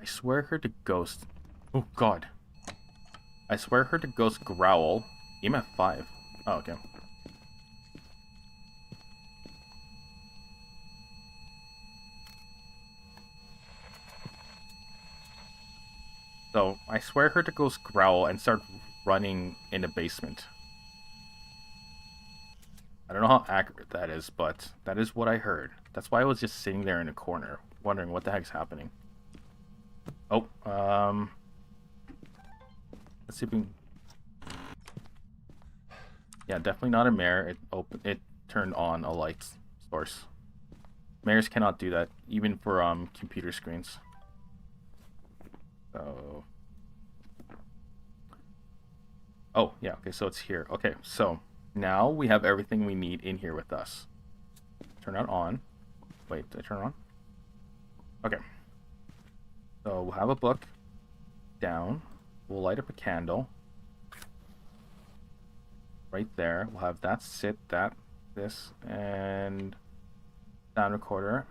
I swear I heard the ghost Oh god. I swear I heard the ghost growl. EMF 5. Oh, okay. So, I swear I heard the ghost growl and start running in the basement. I don't know how accurate that is, but that is what I heard. That's why I was just sitting there in a corner, wondering what the heck's happening. Oh, let's see if we can... Yeah, definitely not a mare. It turned on a light source. Mares cannot do that, even for computer screens. So... Oh, yeah, okay, so it's here. Okay, so now we have everything we need in here with us. Turn it on. Wait, did I turn it on? Okay. So we'll have a book down. We'll light up a candle. Right there. We'll have that sit, this, and sound recorder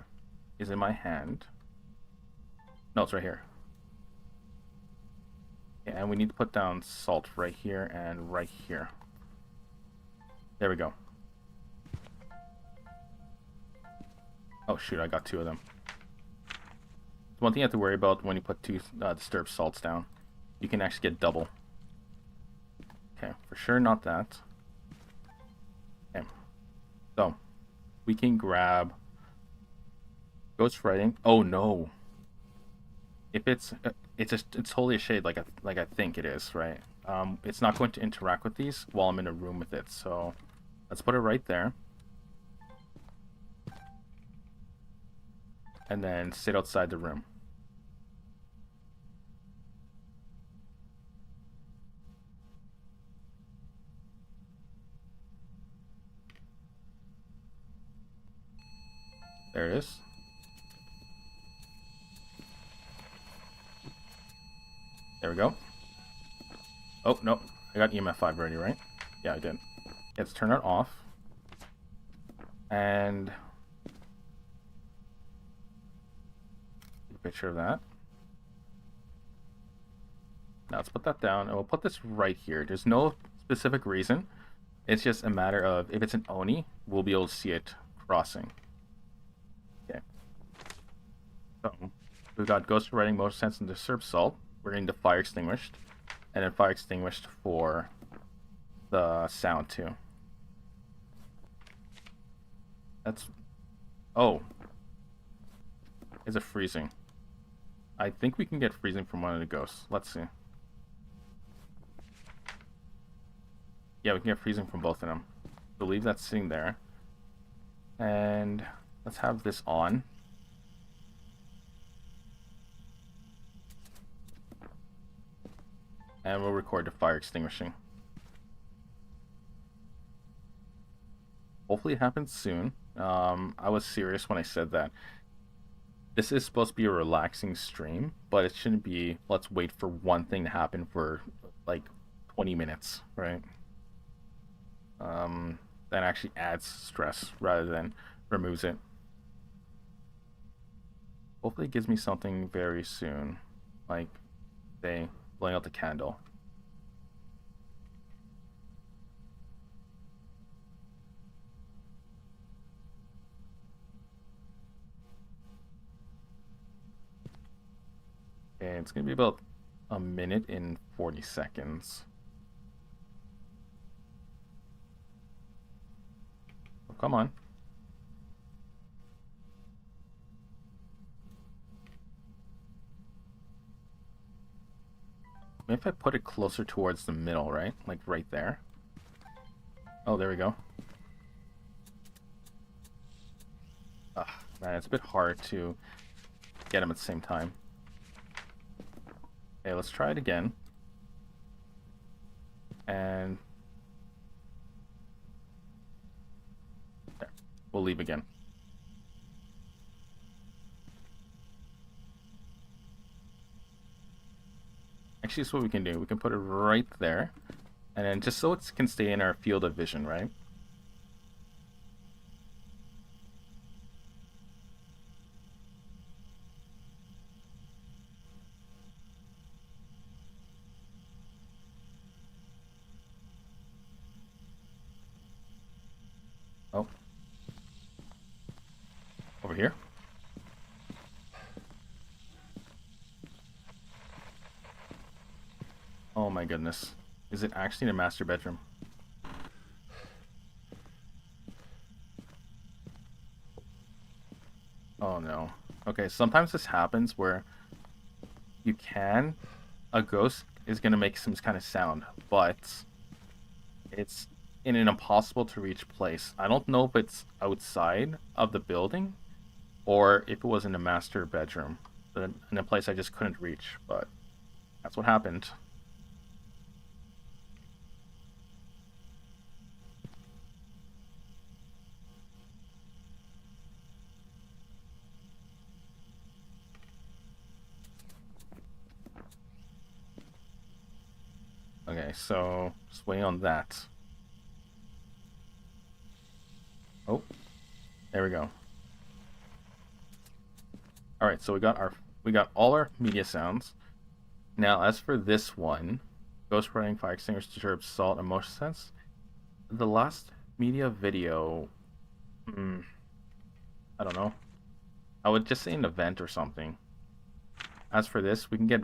is in my hand. No, it's right here. And we need to put down salt right here and right here. There we go. Oh shoot, I got 2 of them. One thing you have to worry about when you put 2 disturbed salts down. You can actually get double. Okay, for sure not that. Okay. So, we can grab ghost writing. Oh no. If it's totally a shade like I think it is, right? It's not going to interact with these while I'm in a room with it. So let's put it right there, and then sit outside the room. There it is. There we go. Oh, no. I got EMF 5 already, right? Yeah, I did. Let's turn it off. And... take a picture of that. Now let's put that down, and we'll put this right here. There's no specific reason. It's just a matter of, if it's an Oni, we'll be able to see it crossing. Okay. So, we've got ghost writing, motion sense, and disturbed salt. We're going to fire extinguished, and then fire extinguished for the sound too. That's... oh. Is it freezing? I think we can get freezing from one of the ghosts. Let's see. Yeah, we can get freezing from both of them. So leave that sitting there. And let's have this on. And we'll record the fire extinguishing. Hopefully it happens soon. I was serious when I said that. This is supposed to be a relaxing stream, but it shouldn't be, let's wait for one thing to happen for like 20 minutes, right? That actually adds stress rather than removes it. Hopefully it gives me something very soon, like, say, blowing out the candle. Okay, it's gonna be about a minute and 40 seconds. Oh, come on. Maybe if I put it closer towards the middle, right? Like right there. Oh, there we go. Ugh, man, it's a bit hard to get them at the same time. Okay, let's try it again. And there. We'll leave again. Actually, that's what we can do. We can put it right there. And then just so it can stay in our field of vision, right? Oh. Over here? Oh my goodness. Is it actually in a master bedroom? Oh no. Okay, sometimes this happens where a ghost is gonna make some kind of sound, but it's in an impossible to reach place. I don't know if it's outside of the building or if it was in a master bedroom, in a place I just couldn't reach, but that's what happened. Okay, so just waiting on that. Oh, there we go. All right, so we got all our media sounds. Now, as for this one, ghost writing, fire extinguisher, disturb, salt, and motion sense. The last media video, I don't know. I would just say an event or something. As for this, we can get,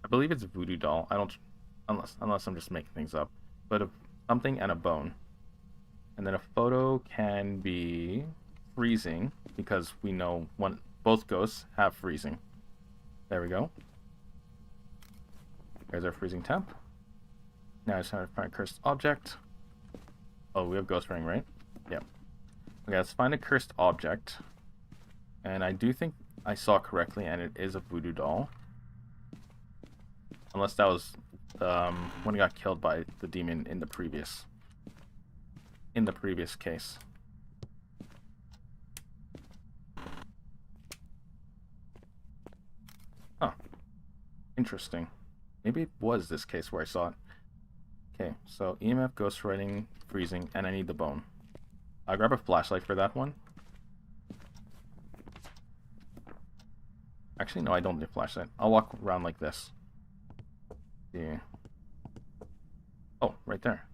I believe it's voodoo doll. I don't, unless I'm just making things up, but something and a bone. And then a photo can be freezing because we know both ghosts have freezing. There we go. There's our freezing temp. Now I just have to find a cursed object. Oh, we have ghost ring, right? Yep. Okay, let's find a cursed object. And I do think I saw correctly, and it is a voodoo doll. Unless that was when he got killed by the demon in the previous case. Huh. Interesting. Maybe it was this case where I saw it. Okay, so EMF, ghost writing, freezing, and I need the bone. I'll grab a flashlight for that one. Actually, no, I don't need a flashlight. I'll walk around like this. Yeah. Oh, right there.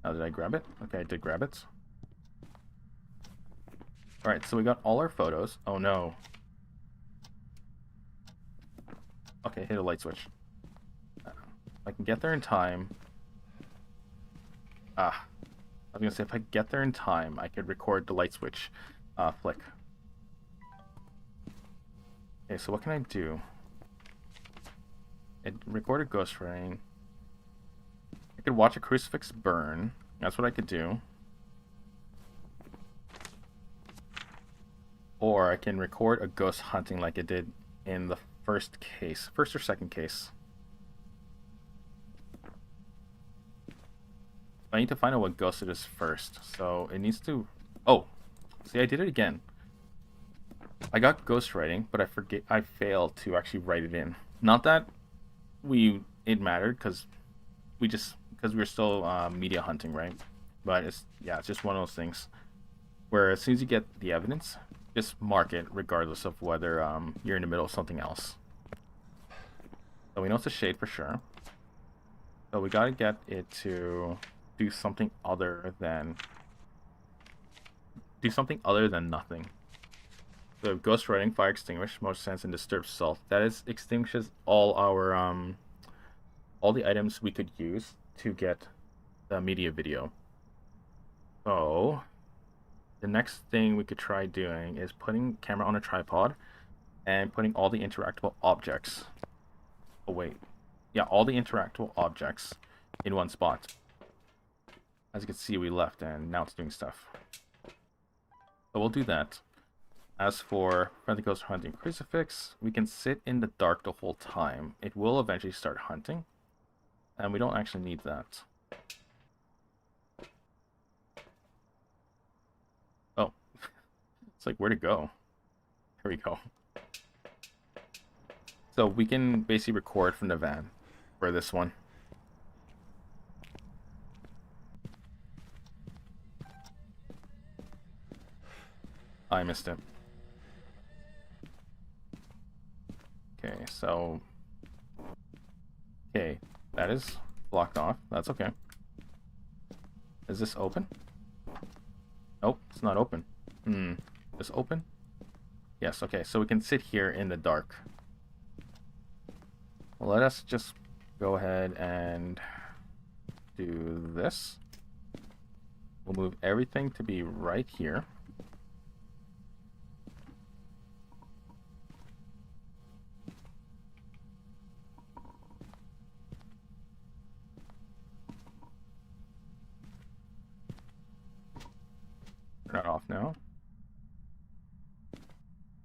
Now, did I grab it? Okay, I did grab it. Alright, so we got all our photos. Oh no. Okay, hit a light switch. If I can get there in time. I was gonna say, if I get there in time, I could record the light switch flick. Okay, so what can I do? It recorded ghost writing. I could watch a crucifix burn. That's what I could do. Or I can record a ghost hunting like it did in the first or second case. I need to find out what ghost it is first. So it needs to... Oh, see, I did it again. I got ghost writing, but I failed to actually write it in. Not that it mattered, because we're still media hunting, right? But it's just one of those things where as soon as you get the evidence, just mark it regardless of whether you're in the middle of something else. So we know it's a shade for sure. So we gotta get it to do something other than nothing. So ghost writing, fire extinguish, motion sense, and disturb salt. That extinguishes all our all the items we could use to get the media video. So the next thing we could try doing is putting camera on a tripod and putting all the interactable objects. Oh wait. Yeah, all the interactable objects in one spot. As you can see, we left and now it's doing stuff. So we'll do that. As for friendly ghost hunting crucifix, we can sit in the dark the whole time. It will eventually start hunting. And we don't actually need that. Oh. It's like, where to go? Here we go. So we can basically record from the van for this one. I missed it. Okay, so... Okay, that is blocked off. That's okay. Is this open? Nope, it's not open. Is this open? Yes, okay, so we can sit here in the dark. Well, let us just go ahead and do this. We'll move everything to be right here. Turn that off now.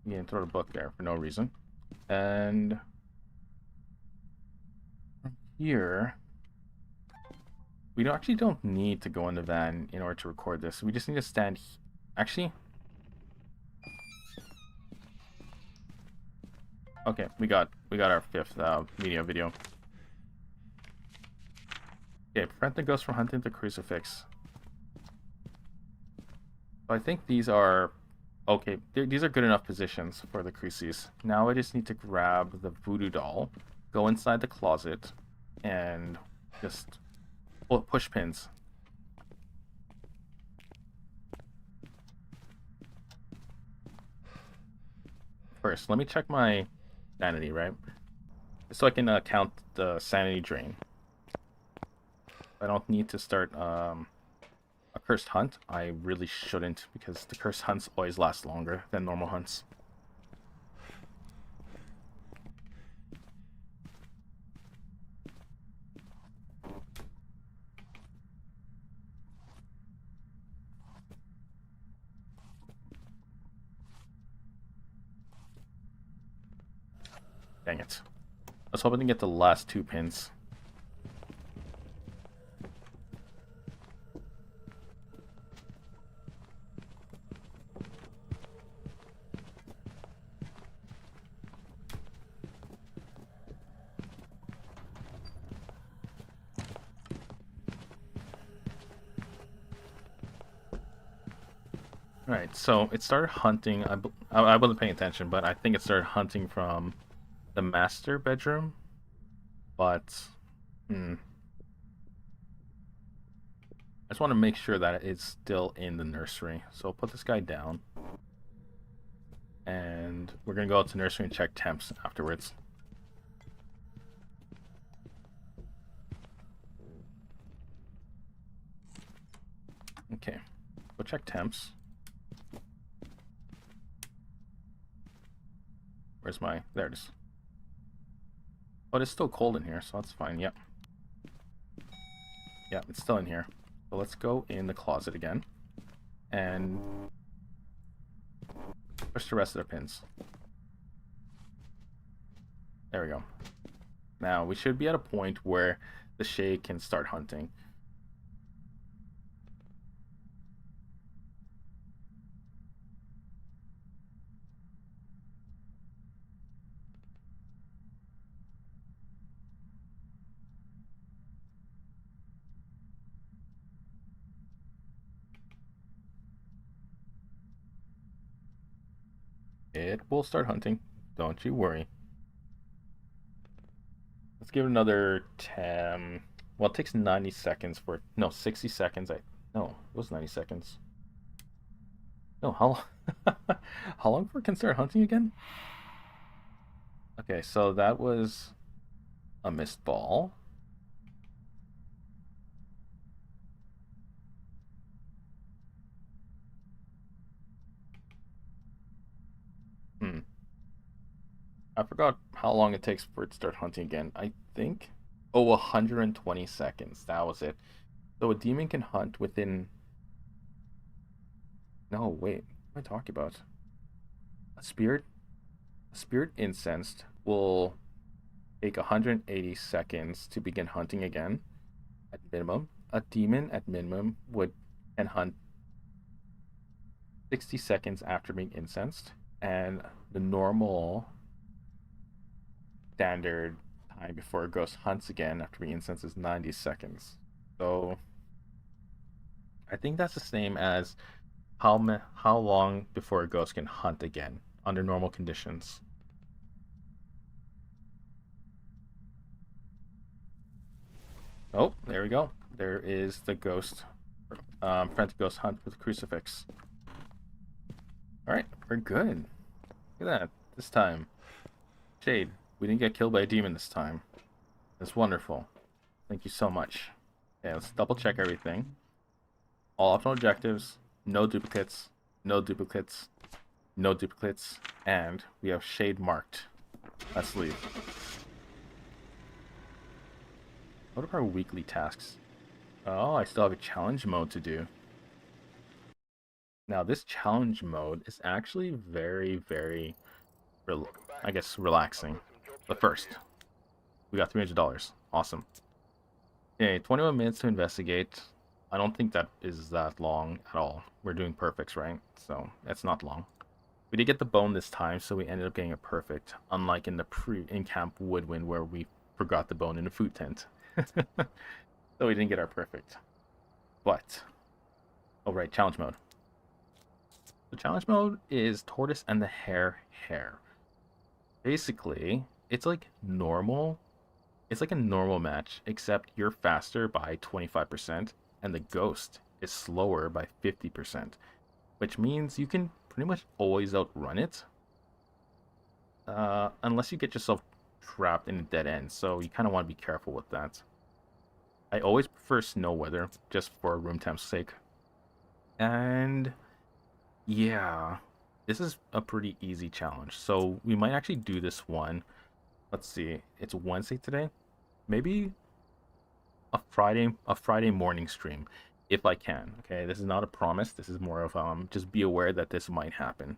You can throw the book there for no reason. And from here, we actually don't need to go in the van in order to record this. We just need to stand. Actually, okay, we got our fifth media video. Okay, prevent the ghost from hunting the crucifix. So I think these are okay. These are good enough positions for the crucis. Now I just need to grab the voodoo doll, go inside the closet, and just push pins. First, let me check my sanity, right? So I can count the sanity drain. I don't need to start a cursed hunt. I really shouldn't, because the cursed hunts always last longer than normal hunts. Dang it. I was hoping to get the last 2 pins. Alright, so it started hunting. I wasn't paying attention, but I think it started hunting from the master bedroom. But, I just want to make sure that it's still in the nursery. So I'll put this guy down. And we're going to go out to nursery and check temps afterwards. Okay, go check temps. Where's my... There it is. But it's still cold in here, so that's fine. Yep. Yeah, it's still in here. So let's go in the closet again. And push the rest of the pins. There we go. Now, we should be at a point where the Shay can start hunting. It will start hunting. Don't you worry. Let's give it another 10. Well, it takes 90 seconds for... No, 60 seconds. No, it was 90 seconds. No, how long before it can start hunting again? Okay, so that was a missed ball. I forgot how long it takes for it to start hunting again. I think... Oh, 120 seconds. That was it. So a demon can hunt within... No, wait. What am I talking about? A spirit incensed will take 180 seconds to begin hunting again at minimum. A demon at minimum can hunt 60 seconds after being incensed, and the normal standard time before a ghost hunts again after being incensed is 90 seconds. So I think that's the same as how long before a ghost can hunt again under normal conditions. Oh, there we go. There is the ghost Frantic Ghost Hunt with a Crucifix. Alright, we're good. Look at that. This time. Shade, we didn't get killed by a demon this time. That's wonderful. Thank you so much. Okay, let's double check everything. All optional objectives, no duplicates, no duplicates, no duplicates, and we have Shade marked. Let's leave. What are our weekly tasks? Oh, I still have a challenge mode to do. Now, this challenge mode is actually very, very, I guess, relaxing. But first, we got $300. Awesome. Okay, 21 minutes to investigate. I don't think that is that long at all. We're doing perfects, right? So that's not long. We did get the bone this time, so we ended up getting a perfect, unlike in the in-camp Woodwind where we forgot the bone in the food tent. So we didn't get our perfect. But, oh right, challenge mode. The challenge mode is Tortoise and the Hare. Basically, it's like normal. It's like a normal match, except you're faster by 25%, and the ghost is slower by 50%, which means you can pretty much always outrun it, unless you get yourself trapped in a dead end, so you kind of want to be careful with that. I always prefer snow weather, just for room temp's sake. And yeah, this is a pretty easy challenge, so we might actually do this one. Let's see, it's Wednesday today. Maybe a Friday morning stream, if I can. Okay, this is not a promise. This is more of just be aware that this might happen.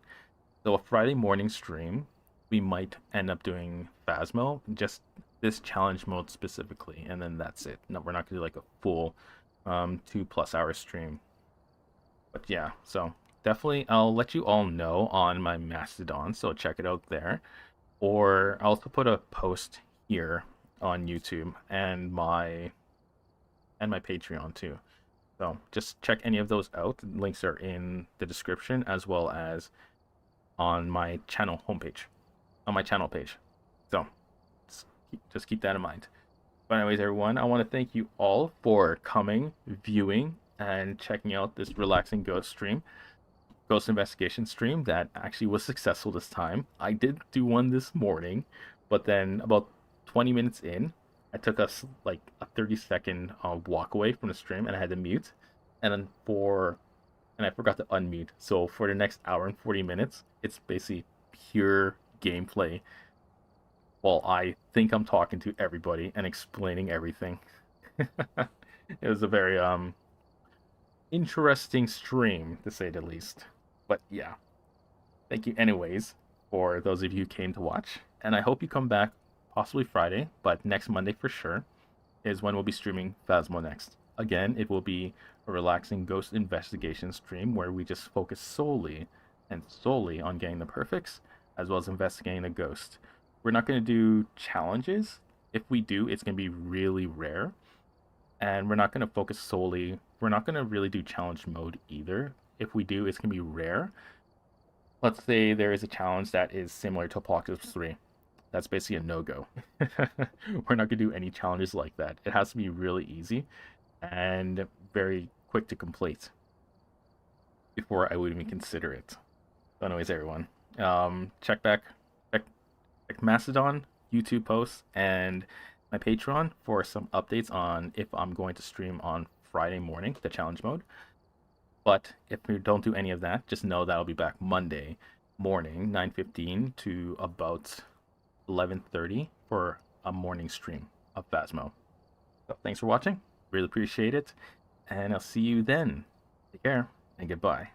So a Friday morning stream, we might end up doing Phasmo, just this challenge mode specifically, and then that's it. No, we're not gonna do like a full 2+ hour stream. But yeah, so definitely I'll let you all know on my Mastodon, so check it out there. Or I'll also put a post here on YouTube and my Patreon too. So just check any of those out. Links are in the description as well as on my channel homepage, on my channel page. So just keep that in mind. But anyways, everyone, I want to thank you all for coming, viewing, and checking out this relaxing ghost investigation stream that actually was successful this time. I did do one this morning, but then about 20 minutes in, I took us like a 30-second walk away from the stream, and I had to mute, and then I forgot to unmute. So for the next hour and 40 minutes, it's basically pure gameplay while I think I'm talking to everybody and explaining everything. It was a very interesting stream, to say the least. But yeah, thank you anyways for those of you who came to watch, and I hope you come back possibly Friday, but next Monday for sure is when we'll be streaming Phasmo next. Again, it will be a relaxing ghost investigation stream where we just focus solely on getting the perfects as well as investigating the ghost. We're not going to do challenges. If we do, it's going to be really rare. And we're not going to really do challenge mode either. If we do, it's going to be rare. Let's say there is a challenge that is similar to Apocalypse 3. That's basically a no-go. We're not going to do any challenges like that. It has to be really easy and very quick to complete before I would even consider it. So anyways, everyone, check Mastodon, YouTube posts, and my Patreon for some updates on if I'm going to stream on Friday morning, the challenge mode. But if we don't do any of that, just know that I'll be back Monday morning, 9:15 to about 11:30 for a morning stream of Phasmo. So thanks for watching. Really appreciate it. And I'll see you then. Take care and goodbye.